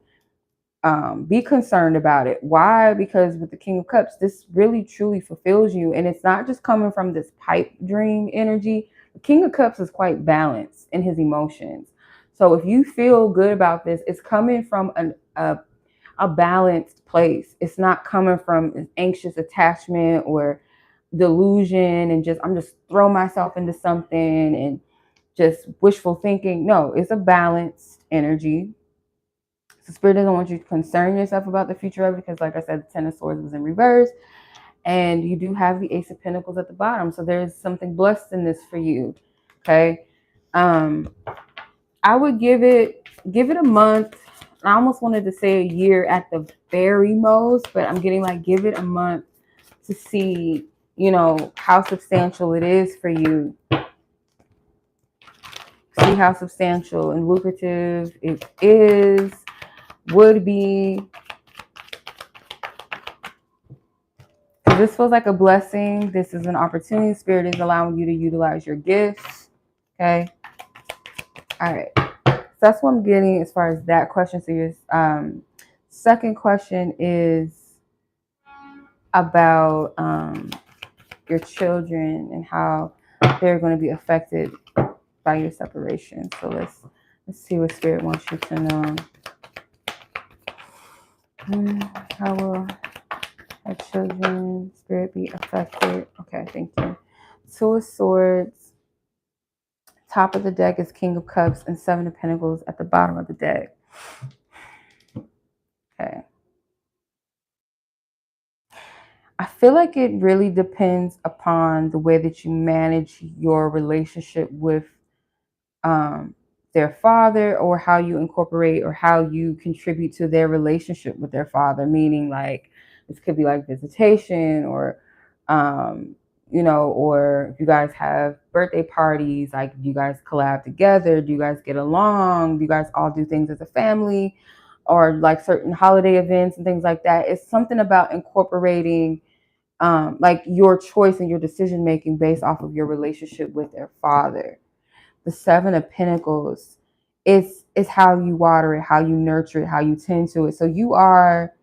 be concerned about it. Why? Because with the King of Cups, this really truly fulfills you. And it's not just coming from this pipe dream energy. The King of Cups is quite balanced in his emotions. So if you feel good about this, it's coming from a balanced place. It's not coming from an anxious attachment or delusion and I'm just throw myself into something and just wishful thinking. No, it's a balanced energy. So Spirit doesn't want you to concern yourself about the future of it, because like I said, the 10 of Swords was in reverse and you do have the Ace of Pentacles at the bottom. So there's something blessed in this for you. Okay. I would give it a month. I almost wanted to say a year at the very most, but I'm getting like, give it a month to see, how substantial it is for you. See how substantial and lucrative it is, would be. This feels like a blessing. This is an opportunity. Spirit is allowing you to utilize your gifts. Okay. All right. So that's what I'm getting as far as that question. So your second question is about your children and how they're going to be affected by your separation. So let's see what Spirit wants you to know. How will our children, Spirit, be affected? Okay, thank you. 2 of Swords. Top of the deck is King of Cups and 7 of Pentacles at the bottom of the deck. Okay. I feel like it really depends upon the way that you manage your relationship with their father, or how you incorporate or how you contribute to their relationship with their father. Meaning, like, this could be like visitation, or or if you guys have birthday parties, like, do you guys collab together? Do you guys get along? Do you guys all do things as a family? Or like certain holiday events and things like that. It's something about incorporating like your choice and your decision making based off of your relationship with their father. The 7 of Pentacles is how you water it, how you nurture it, how you tend to it. So you are,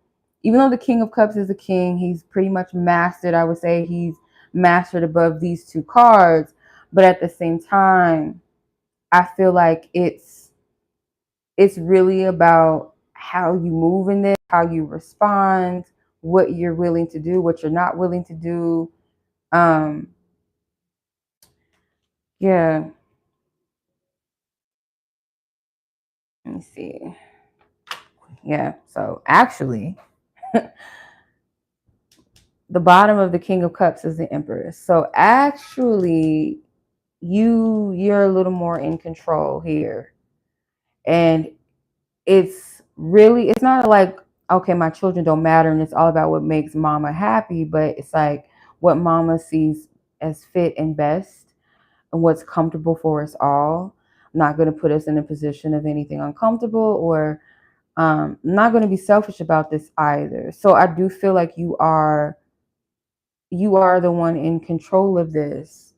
even though the King of Cups is a king, he's pretty much mastered. I would say he's mastered above these 2 cards. But at the same time, I feel like it's really about how you move in this, how you respond, what you're willing to do, what you're not willing to do. Yeah. Let me see. Yeah. So actually, the bottom of the King of Cups is the Empress. So actually, you're a little more in control here. And it's not like, okay, my children don't matter and it's all about what makes mama happy, but it's like what mama sees as fit and best and what's comfortable for us all. I'm not going to put us in a position of anything uncomfortable, or I'm not going to be selfish about this either. So I do feel like you are the one in control of this.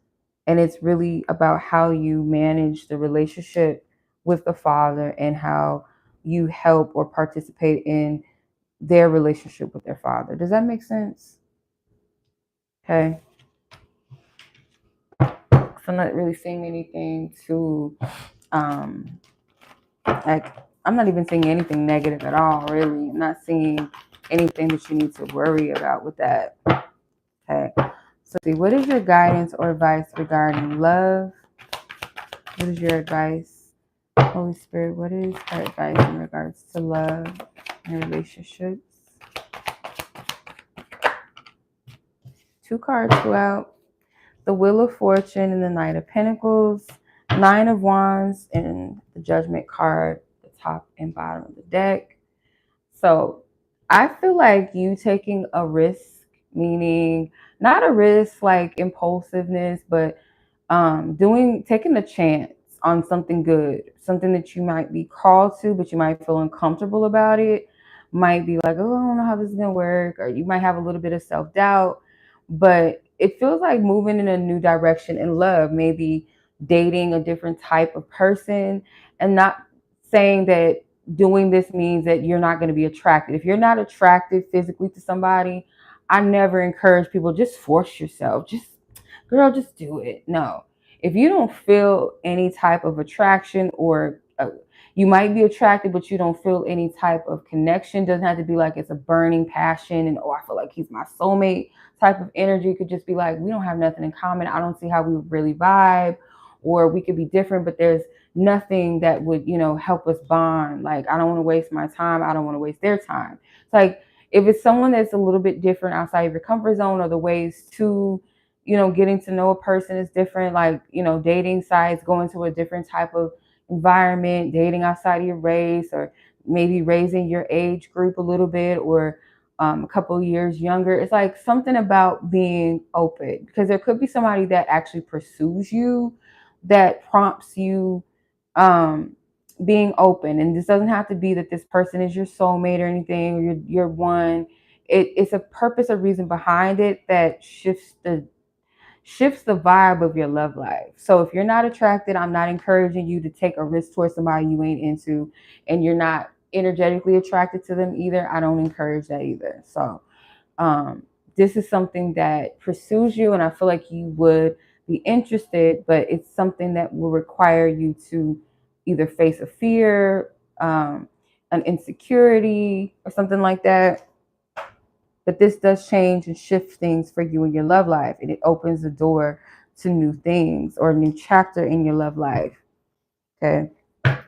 And it's really about how you manage the relationship with the father and how you help or participate in their relationship with their father. Does that make sense? Okay. So I'm not really seeing anything to, like, I'm not even seeing anything negative at all, really. I'm not seeing anything that you need to worry about with that. Okay. So see, what is your guidance or advice regarding love? What is your advice, Holy Spirit? What is our advice in regards to love and relationships? 2 cards go out. The Wheel of Fortune and the Knight of Pentacles, 9 of Wands, and the Judgment card, the top and bottom of the deck. So I feel like you taking a risk, meaning not a risk like impulsiveness, but taking a chance on something good, something that you might be called to, but you might feel uncomfortable about it. Might be like, oh, I don't know how this is gonna work, or you might have a little bit of self-doubt, but it feels like moving in a new direction in love, maybe dating a different type of person, and not saying that doing this means that you're not going to be attracted. If you're not attracted physically to somebody, I never encourage people, just force yourself. Just, girl, just do it. No. If you don't feel any type of attraction, or you might be attracted, but you don't feel any type of connection, doesn't have to be like it's a burning passion and, oh, I feel like he's my soulmate type of energy. It could just be like, we don't have nothing in common. I don't see how we would really vibe, or we could be different, but there's nothing that would, help us bond. Like, I don't want to waste my time. I don't want to waste their time. It's like, if it's someone that's a little bit different outside of your comfort zone, or the ways to, getting to know a person is different, like, dating sites, going to a different type of environment, dating outside of your race, or maybe raising your age group a little bit, or a couple of years younger. It's like something about being open, because there could be somebody that actually pursues you, that prompts you, um, being open. And this doesn't have to be that this person is your soulmate or anything, or you're one. It's a purpose, a reason behind it that shifts the vibe of your love life. So if you're not attracted, I'm not encouraging you to take a risk towards somebody you ain't into, and you're not energetically attracted to them either. I don't encourage that either. So this is something that pursues you, and I feel like you would be interested, but it's something that will require you to either face a fear, an insecurity, or something like that. But this does change and shift things for you in your love life, and it opens the door to new things or a new chapter in your love life. Okay. All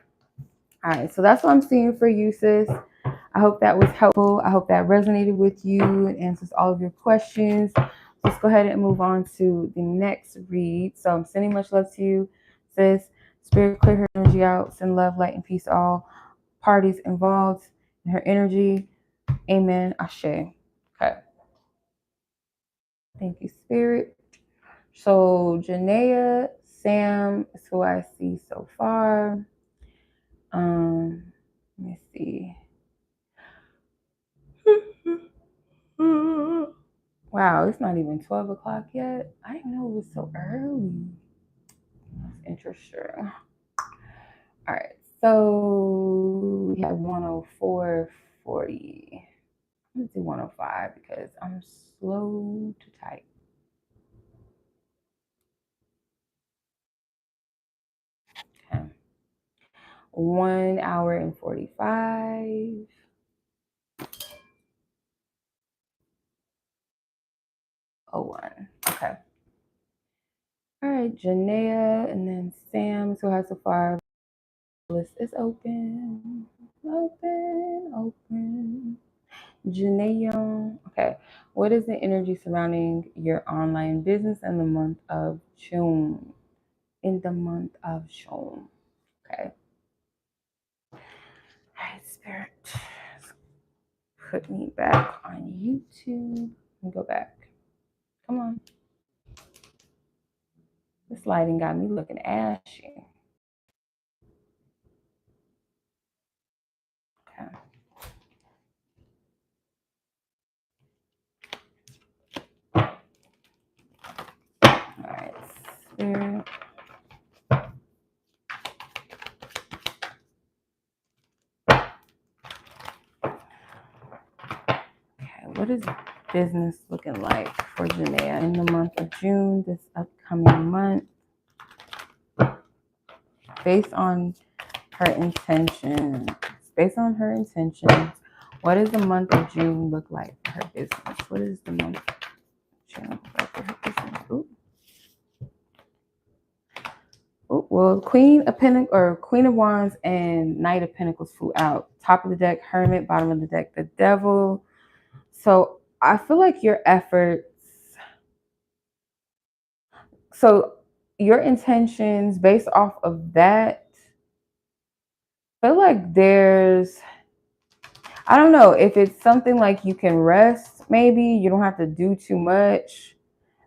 right. So that's what I'm seeing for you, sis. I hope that was helpful. I hope that resonated with you and answers all of your questions. Let's go ahead and move on to the next read. So I'm sending much love to you, sis. Spirit, clear her energy out. Send love, light, and peace to all parties involved in her energy. Amen. Ashe. Okay. Thank you, Spirit. So Janaya, Sam is who I see so far. Let me see. Wow, it's not even 12 o'clock yet. I didn't know it was so early. That's interesting. All right, so we have 104.40. I'm gonna do 105 because I'm slow to type. Okay. 1 hour and 45. 01. Okay. All right, Janaya and then Sam. So has so far. List is open. Open. Janaya. Okay. What is the energy surrounding your online business in the month of June? In the month of June. Okay. All right, Spirit. Put me back on YouTube. Let me go back. Come on. This lighting got me looking ashy. Okay. All right. Spirit. Okay. What is business looking like for Janaya in the month of June, this upcoming month? Based on her intentions. Based on her intentions, what does the month of June look like for her business? What is the month of June look like for her business? Ooh. Ooh, well, Queen of Wands and Knight of Pentacles flew out. Top of the deck, Hermit. Bottom of the deck, the Devil. So I feel like your efforts. So your intentions based off of that, I feel like there's, I don't know if it's something like you can rest, maybe you don't have to do too much.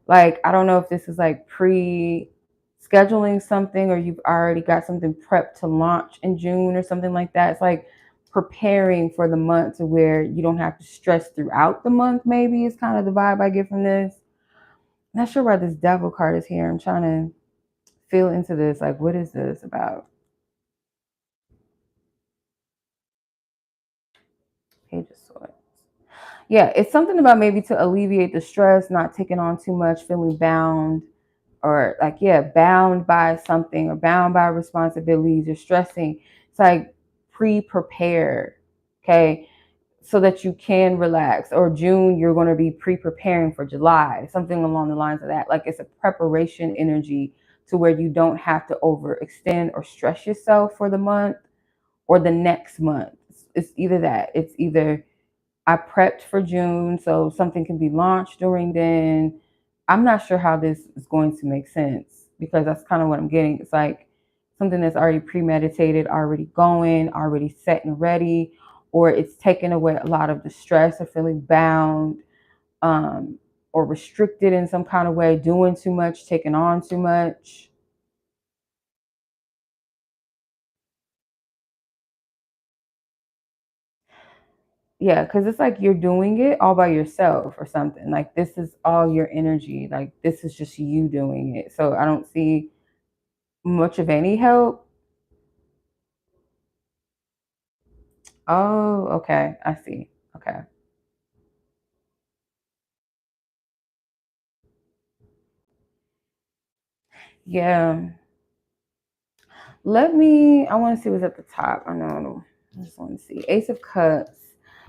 Like, I don't know if this is like scheduling something or you've already got something prepped to launch in June or something like that. It's like preparing for the month to where you don't have to stress throughout the month, maybe is kind of the vibe I get from this. I'm not sure why this Devil card is here. I'm trying to feel into this. Like, what is this about? Page of Swords. Yeah, it's something about maybe to alleviate the stress, not taking on too much, feeling bound, or like, yeah, bound by something or bound by responsibilities or stressing. It's like pre-prepare, okay, so that you can relax. Or June, you're going to be pre-preparing for July, something along the lines of that. Like, it's a preparation energy to where you don't have to overextend or stress yourself for the month or the next month. It's either that. It's either I prepped for June, so something can be launched during then. I'm not sure how this is going to make sense because that's kind of what I'm getting. It's like something that's already premeditated, already going, already set and ready, or it's taking away a lot of the stress of feeling bound, or restricted in some kind of way, doing too much, taking on too much. Yeah, because it's like you're doing it all by yourself or something. Like, this is all your energy. Like, this is just you doing it. So I don't see much of any help. Oh, okay. I see. Okay. Yeah. I want to see what's at the top. I know. I just want to see. Ace of Cups.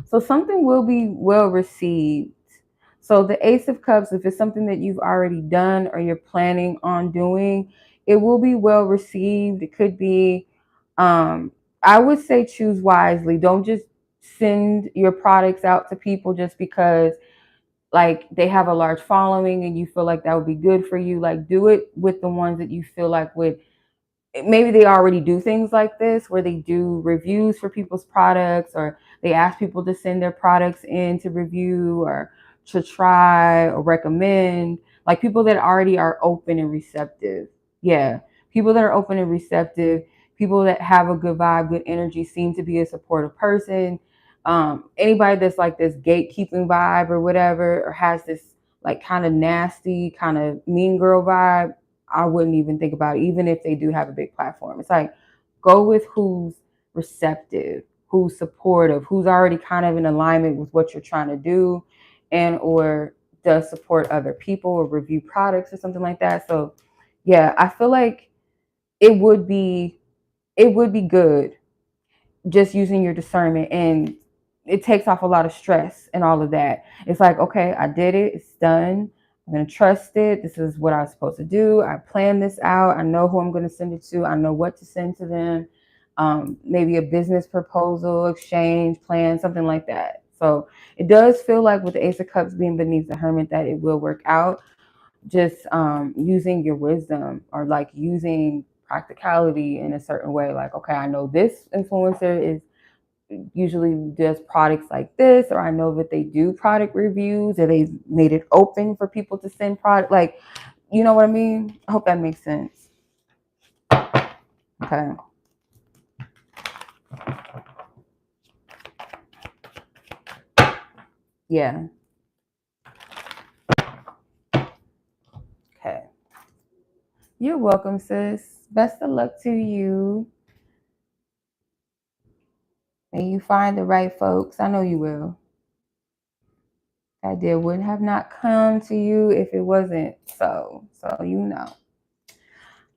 So something will be well received. So the Ace of Cups, if it's something that you've already done or you're planning on doing, it will be well received. It could be, I would say choose wisely. Don't just send your products out to people just because like they have a large following and you feel like that would be good for you. Like, do it with the ones that you feel like would, maybe they already do things like this where they do reviews for people's products, or they ask people to send their products in to review or to try or recommend, like people that already are open and receptive. Yeah, people that are open and receptive, people that have a good vibe, good energy, seem to be a supportive person. Anybody that's like this gatekeeping vibe or whatever, or has this like kind of nasty, kind of mean girl vibe, I wouldn't even think about it, even if they do have a big platform. It's like, go with who's receptive, who's supportive, who's already kind of in alignment with what you're trying to do, and or does support other people or review products or something like that. So yeah, I feel like it would be good just using your discernment, and it takes off a lot of stress and all of that. It's like, okay, I did it, it's done. I'm going to trust it. This is what I was supposed to do. I planned this out. I know who I'm going to send it to. I know what to send to them. Maybe a business proposal, exchange plan, something like that. So it does feel like with the Ace of Cups being beneath the Hermit that it will work out. Just using your wisdom or like using practicality in a certain way. Like, okay, I know this influencer is usually does products like this, or I know that they do product reviews, or they've made it open for people to send product. Like, you know what I mean? I hope that makes sense. Okay. Yeah. Okay. You're welcome, sis. Best of luck to you. May you find the right folks. I know you will. That idea would have not come to you if it wasn't so. So you know.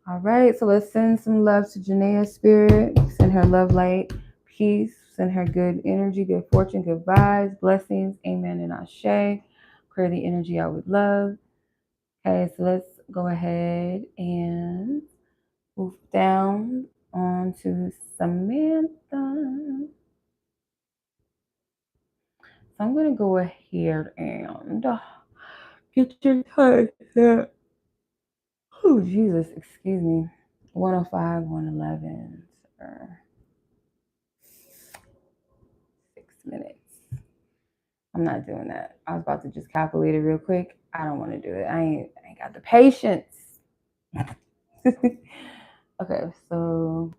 All right, so let's send some love to Janaya spirit. Send her love, light, peace. Send her good energy, good fortune, good vibes, blessings. Amen and ashe. Clear the energy out with love. Okay, so let's go ahead and move down onto Samantha. So I'm going to go ahead and get your card set. Oh, Jesus, excuse me. 105, 111. 6 minutes. I'm not doing that. I was about to just calculate it real quick. I don't want to do it. I ain't got the patience. Okay, so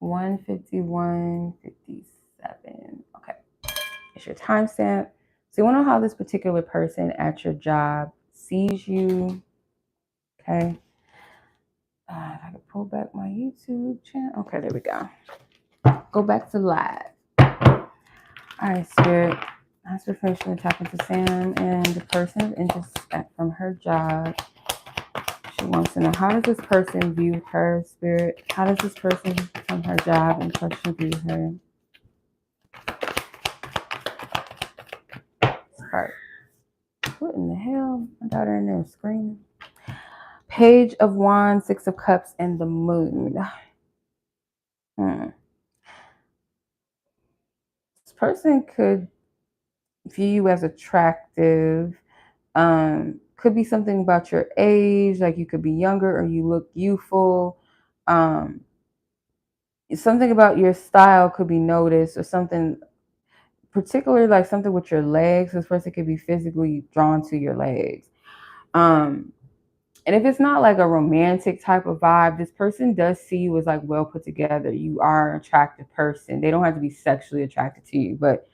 151:57. Okay, it's your timestamp. So you want to know how this particular person at your job sees you. Okay. If I could pull back my YouTube channel. Okay, there we go. Go back to live. All right, Spirit. Ask for permission to tap into Sam and the person of interest from her job. She wants to know, how does this person view her, Spirit? How does this person from her job in question view her? Heart. What in the hell? My daughter in there screaming. Page of Wands, Six of Cups, and the Moon. This person could view you as attractive. Could be something about your age, like you could be younger or you look youthful. Something about your style could be noticed, or something particularly like something with your legs. This person could be physically drawn to your legs. And if it's not like a romantic type of vibe, this person does see you as like well put together. You are an attractive person. They don't have to be sexually attracted to you, but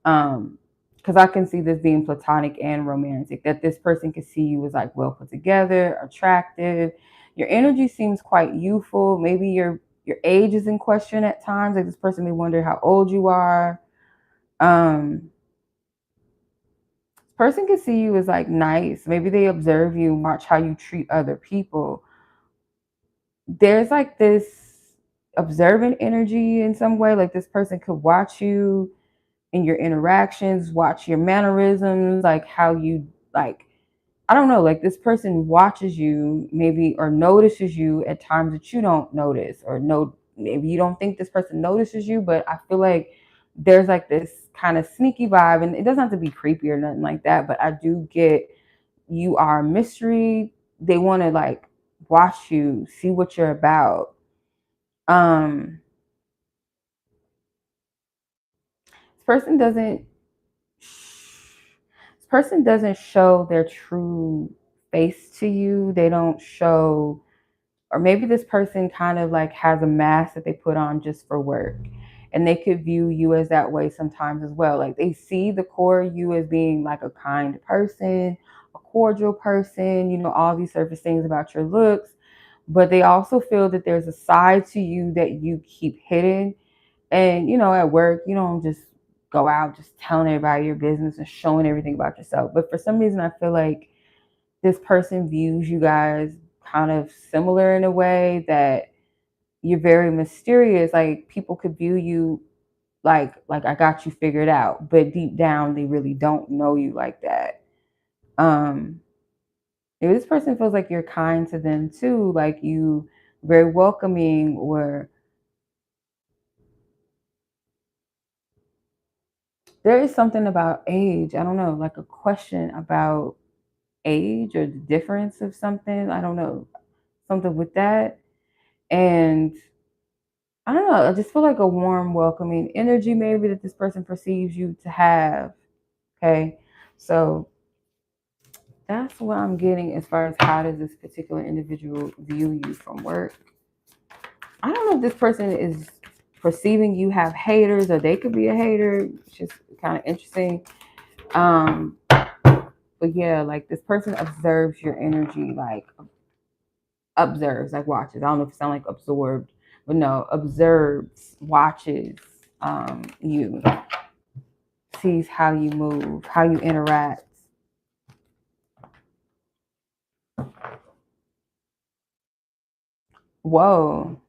because I can see this being platonic and romantic, that this person can see you as like well put together, attractive. Your energy seems quite youthful. Maybe your age is in question at times. Like this person may wonder how old you are. Person can see you as like nice. Maybe they observe you and watch how you treat other people. There's like this observant energy in some way. Like this person could watch you in your interactions, watch your mannerisms, like how you like, I don't know, like this person watches you maybe or notices you at times that you don't notice, or maybe you don't think this person notices you, but I feel like there's like this kind of sneaky vibe, and it doesn't have to be creepy or nothing like that, but I do get you are a mystery. They want to like watch you, see what you're about. This person doesn't show their true face to you. They don't show, or maybe this person kind of like has a mask that they put on just for work, and they could view you as that way sometimes as well. Like they see the core of you as being like a kind person, a cordial person, you know, all these surface things about your looks, but they also feel that there's a side to you that you keep hidden. And, you know, at work, you don't just go out just telling everybody your business and showing everything about yourself. But for some reason, I feel like this person views you guys kind of similar in a way that you're very mysterious. Like people could view you like I got you figured out, but deep down, they really don't know you like that. If this person feels like you're kind to them too, like you very welcoming, or there is something about age. I don't know, like a question about age or the difference of something. I don't know, something with that. And I don't know, I just feel like a warm, welcoming energy maybe that this person perceives you to have. Okay. So that's what I'm getting as far as how does this particular individual view you from work. I don't know if this person is perceiving you have haters or they could be a hater, which is kind of interesting. But yeah, like this person observes your energy, like observes, like watches. I don't know if it sounds like absorbed, but no, observes, watches you, sees how you move, how you interact. Whoa.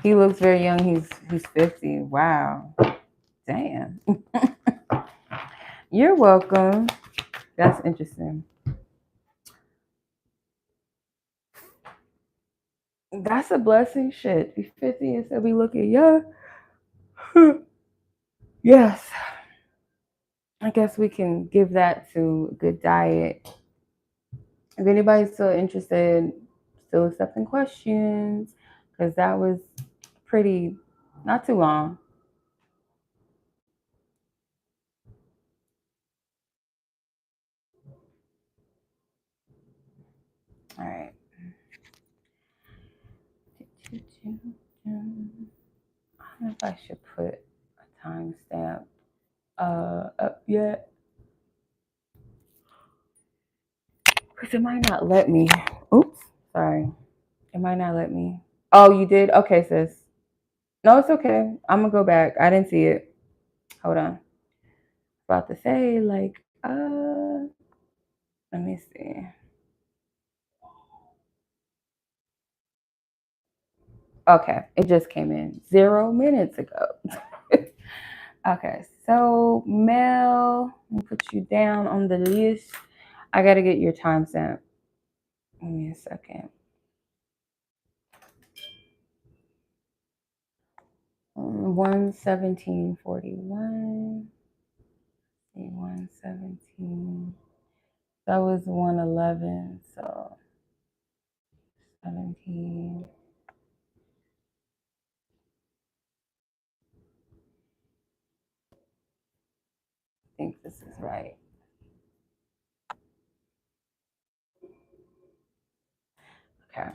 He looks very young. He's 50. Wow. Damn. You're welcome. That's interesting. That's a blessing. Shit. Be 50 and still be looking young. Yes. I guess we can give that to good diet. If anybody's still interested, still accepting questions, because that was pretty not too long. All right. I don't know if I should put a timestamp up yet. Because it might not let me. Oops. Sorry. It might not let me. Oh, you did? Okay, sis. No, it's okay. I'm gonna go back. I didn't see it. Hold on. About to say, like, let me see. Okay, it just came in 0 minutes ago. Okay, so Mel, let me put you down on the list. I gotta get your timestamp. Give me a second. 11741. 117. That was 111. So 17. I think this is right. Okay.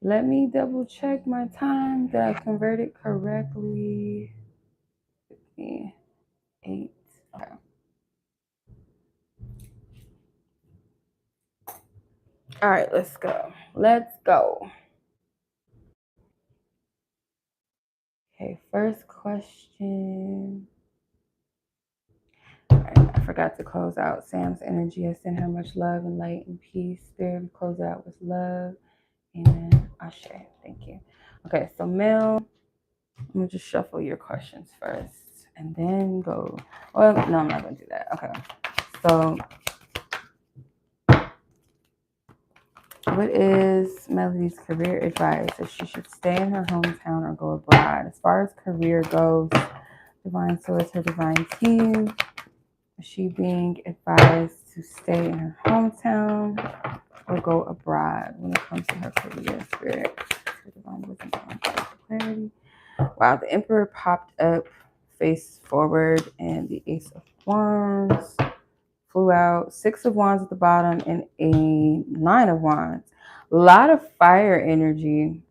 Let me double check my time that I converted correctly. 58. Okay. All right, let's go. Let's go. Okay, first question. All right, I forgot to close out Sam's energy. I send her much love and light and peace. Spirit, we close out with love. Amen. Ashe. Thank you. Okay, so Mel, I'm gonna just shuffle your questions first and then go. Well, no, I'm not gonna do that. Okay. So what is Melody's career advice? If she should stay in her hometown or go abroad? As far as career goes, divine source, her divine team. Is she being advised to stay in her hometown or go abroad when it comes to her career? Spirit, divine wisdom, clarity. Wow, the Emperor popped up face forward and the Ace of Wands flew out. 6 of Wands at the bottom and a 9 of Wands. A lot of fire energy.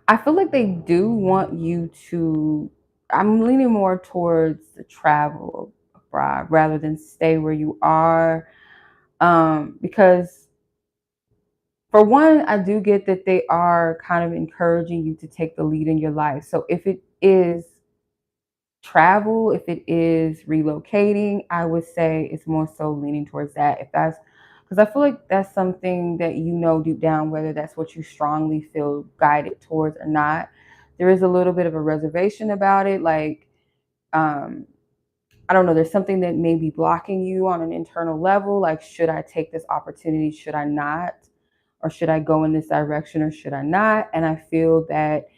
I feel like they do want you to, I'm leaning more towards the travel abroad rather than stay where you are. Because for one, I do get that they are kind of encouraging you to take the lead in your life. So if it is travel, if it is relocating, I would say it's more so leaning towards that. If that's because I feel like that's something that you know deep down, whether that's what you strongly feel guided towards or not. There is a little bit of a reservation about it. Like I don't know, there's something that may be blocking you on an internal level. Like, should I take this opportunity? Should I not? Or should I go in this direction or should I not? And I feel that,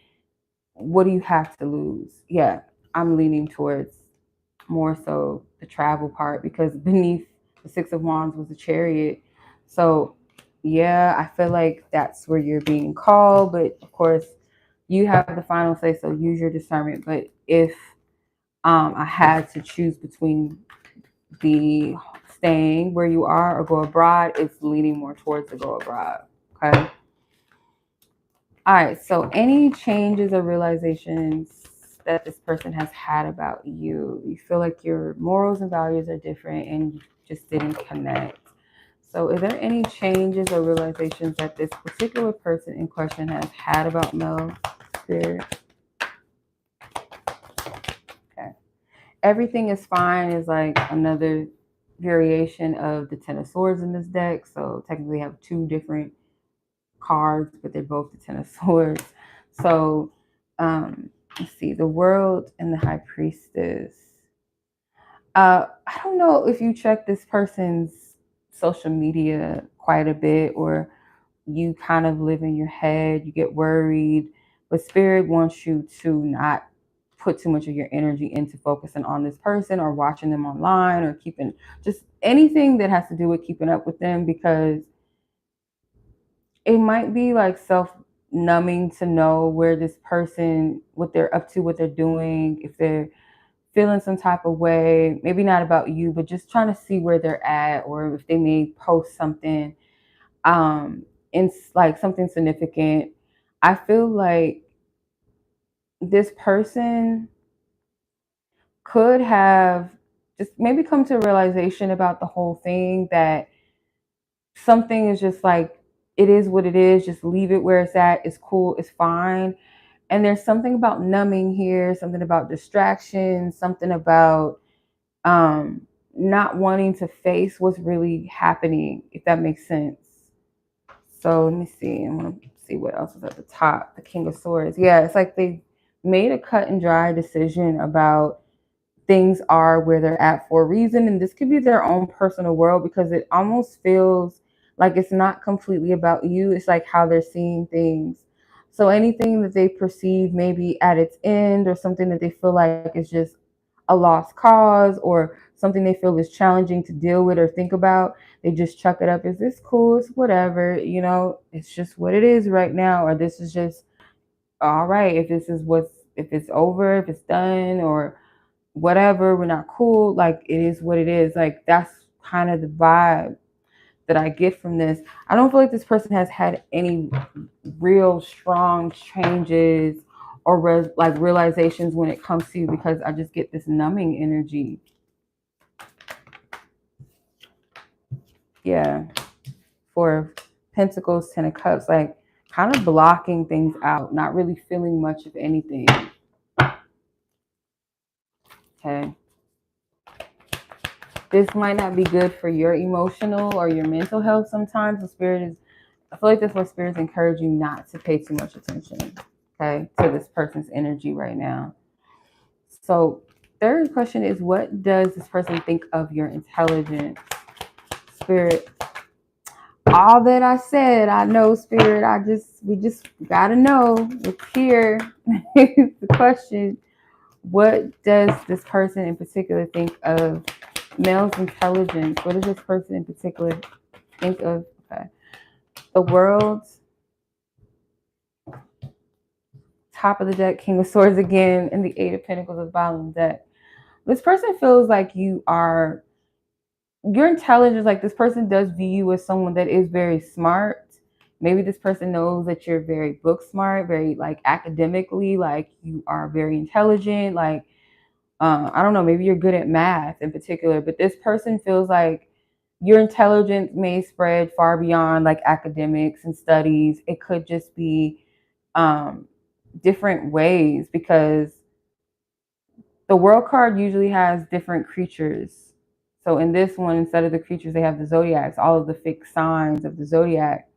what do you have to lose? Yeah, I'm leaning towards more so the travel part, because beneath the Six of Wands was the Chariot. So yeah, I feel like that's where you're being called. But of course, you have the final say, so use your discernment. But if I had to choose between the staying where you are or go abroad, it's leaning more towards the go abroad. Okay. All right. So any changes or realizations that this person has had about you? You feel like your morals and values are different and you just didn't connect. So is there any changes or realizations that this particular person in question has had about Mel Spirit? Okay. Everything is fine is like another variation of the Ten of Swords in this deck. So technically I have two different cards, but they're both the Ten of Swords. So let's see, the World and the High Priestess. I don't know if you check this person's social media quite a bit, or you kind of live in your head, you get worried, but Spirit wants you to not put too much of your energy into focusing on this person or watching them online or keeping just anything that has to do with keeping up with them, because it might be like self numbing to know where this person, what they're up to, what they're doing, if they're feeling some type of way, maybe not about you, but just trying to see where they're at, or if they may post something in like something significant. I feel like this person could have just maybe come to a realization about the whole thing, that something is just like, it is what it is, just leave it where it's at, it's cool, it's fine. And there's something about numbing here, something about distraction, something about not wanting to face what's really happening, if that makes sense. So let me see. I want to see what else is at the top. The King of Swords. Yeah, it's like they made a cut and dry decision about things are where they're at for a reason. And this could be their own personal world, because it almost feels like it's not completely about you. It's like how they're seeing things. So anything that they perceive maybe at its end, or something that they feel like is just a lost cause, or something they feel is challenging to deal with or think about, they just chuck it up. Is this cool? It's whatever, it's just what it is right now, or this is just all right. If this is if it's over, if it's done, or whatever, we're not cool, like it is what it is. Like that's kind of the vibe that I get from this. I don't feel like this person has had any real strong changes or like realizations when it comes to you, because I just get this numbing energy. Yeah. For Pentacles, Ten of Cups, like kind of blocking things out, not really feeling much of anything. Okay. This might not be good for your emotional or your mental health sometimes. I feel like that's what Spirit's encouraging you not to pay too much attention, okay, to this person's energy right now. So third question is, what does this person think of your intelligence? Spirit, all that I said, I know, Spirit. We just gotta know. It's here. The question, what does this person in particular think of Mel's intelligence? What does this person in particular think of? Okay. The World, top of the deck, King of Swords again, and the Eight of Pentacles at the bottom of the deck. This person feels like your intelligence, like this person does view you as someone that is very smart. Maybe this person knows that you're very book smart, very like academically, like you are very intelligent, like I don't know, maybe you're good at math in particular, but this person feels like your intelligence may spread far beyond like academics and studies. It could just be different ways, because the World card usually has different creatures. So in this one, instead of the creatures, they have the zodiacs, all of the fixed signs of the zodiac.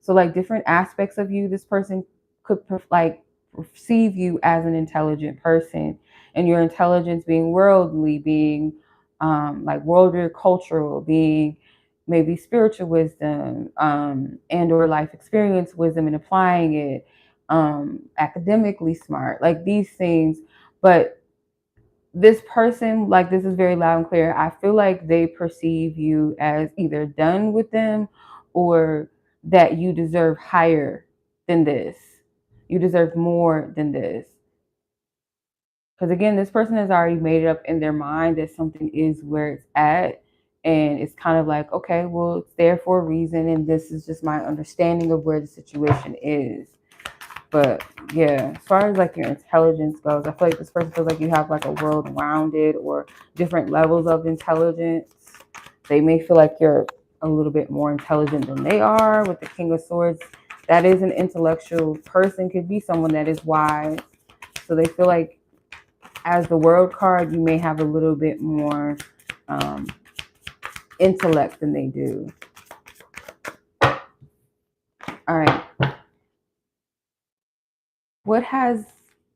So like different aspects of you, this person could like perceive you as an intelligent person. and your intelligence being worldly, being like worldly, cultural, being maybe spiritual wisdom, and or life experience wisdom and applying it, academically smart, like these things. But this person, like, this is very loud and clear. I feel like they perceive you as either done with them or that you deserve higher than this. You deserve more than this. Because again, this person has already made it up in their mind that something is where it's at. And it's kind of like, okay, well, it's there for a reason. And this is just my understanding of where the situation is. But yeah, as far as like your intelligence goes, I feel like this person feels like you have like a world-rounded or different levels of intelligence. They may feel like you're a little bit more intelligent than they are with the King of Swords. That is an intellectual person, could be someone that is wise. So they feel like as the World card, you may have a little bit more intellect than they do. All right. What has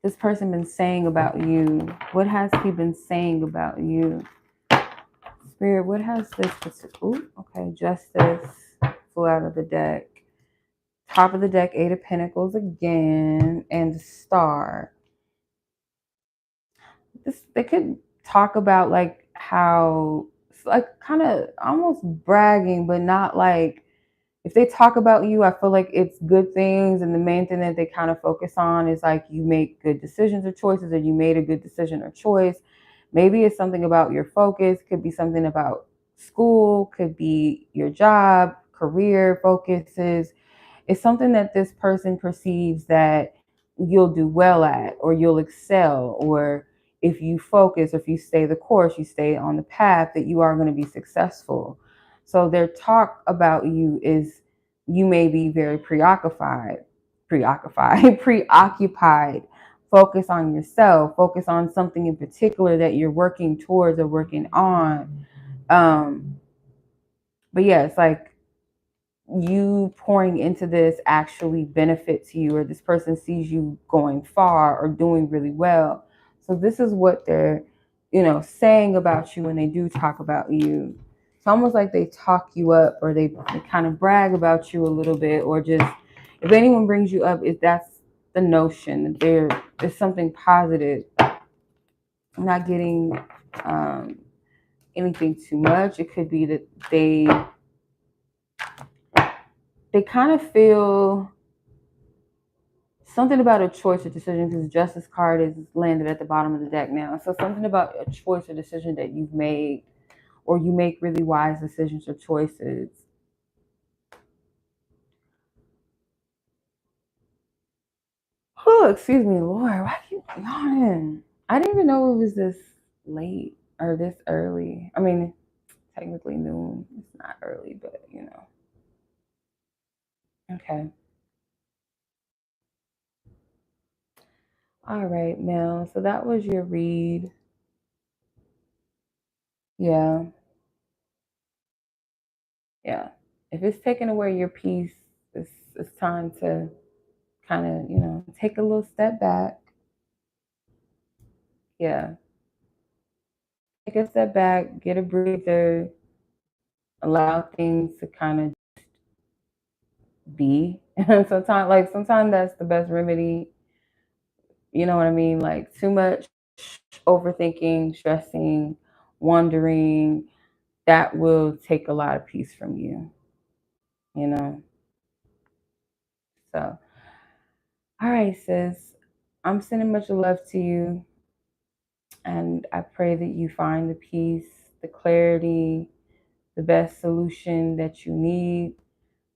this person been saying about you? What has he been saying about you? Spirit, what has this... Ooh, okay, Justice flew out of the deck. Top of the deck, Eight of Pentacles again, and the Star. They could talk about like how, like, kind of almost bragging, but not like, if they talk about you, I feel like it's good things. And the main thing that they kind of focus on is like you make good decisions or choices, or you made a good decision or choice. Maybe it's something about your focus, could be something about school, could be your job, career focuses. It's something that this person perceives that you'll do well at, or you'll excel, or if you focus, if you stay the course, you stay on the path, that you are going to be successful. So their talk about you is you may be very preoccupied, preoccupied. Focus on yourself, focus on something in particular that you're working towards or working on. But yeah, it's like you pouring into this actually benefits you, or this person sees you going far or doing really well. So this is what they're, saying about you when they do talk about you. It's almost like they talk you up, or they kind of brag about you a little bit, or just, if anyone brings you up, that's the notion that there is something positive. I'm not getting anything too much. It could be that they kind of feel something about a choice or decision, because the Justice card is landed at the bottom of the deck now. So something about a choice or decision that you've made, or you make really wise decisions or choices. Oh, excuse me, Lord, why keep yawning? I didn't even know it was this late or this early. I mean, technically noon. It's not early, but Okay. All right, Mel. So that was your read. Yeah. Yeah. If it's taking away your peace, it's time to kind of, take a little step back. Yeah. Take a step back, get a breather, allow things to kind of be. Sometimes that's the best remedy. You know what I mean? Like too much overthinking, stressing, wondering, that will take a lot of peace from you, you know? So, all right, sis. I'm sending much love to you. And I pray that you find the peace, the clarity, the best solution that you need.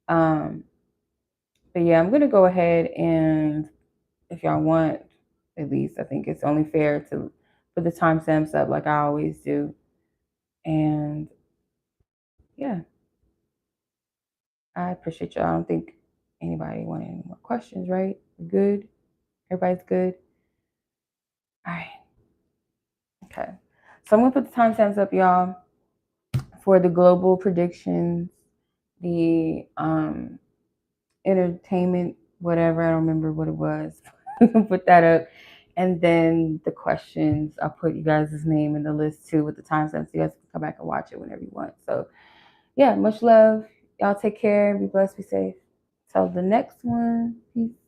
But yeah, I'm going to go ahead and, if y'all want, at least, I think it's only fair to put the timestamps up like I always do. And yeah, I appreciate y'all. I don't think anybody wanted any more questions, right? We're good? Everybody's good? All right. Okay. So I'm going to put the timestamps up, y'all, for the global predictions, the entertainment, whatever. I don't remember what it was. Put that up. And then the questions, I'll put you guys' name in the list too with the timestamps. So you guys can come back and watch it whenever you want. So yeah, much love. Y'all take care. Be blessed. Be safe. Till the next one. Peace.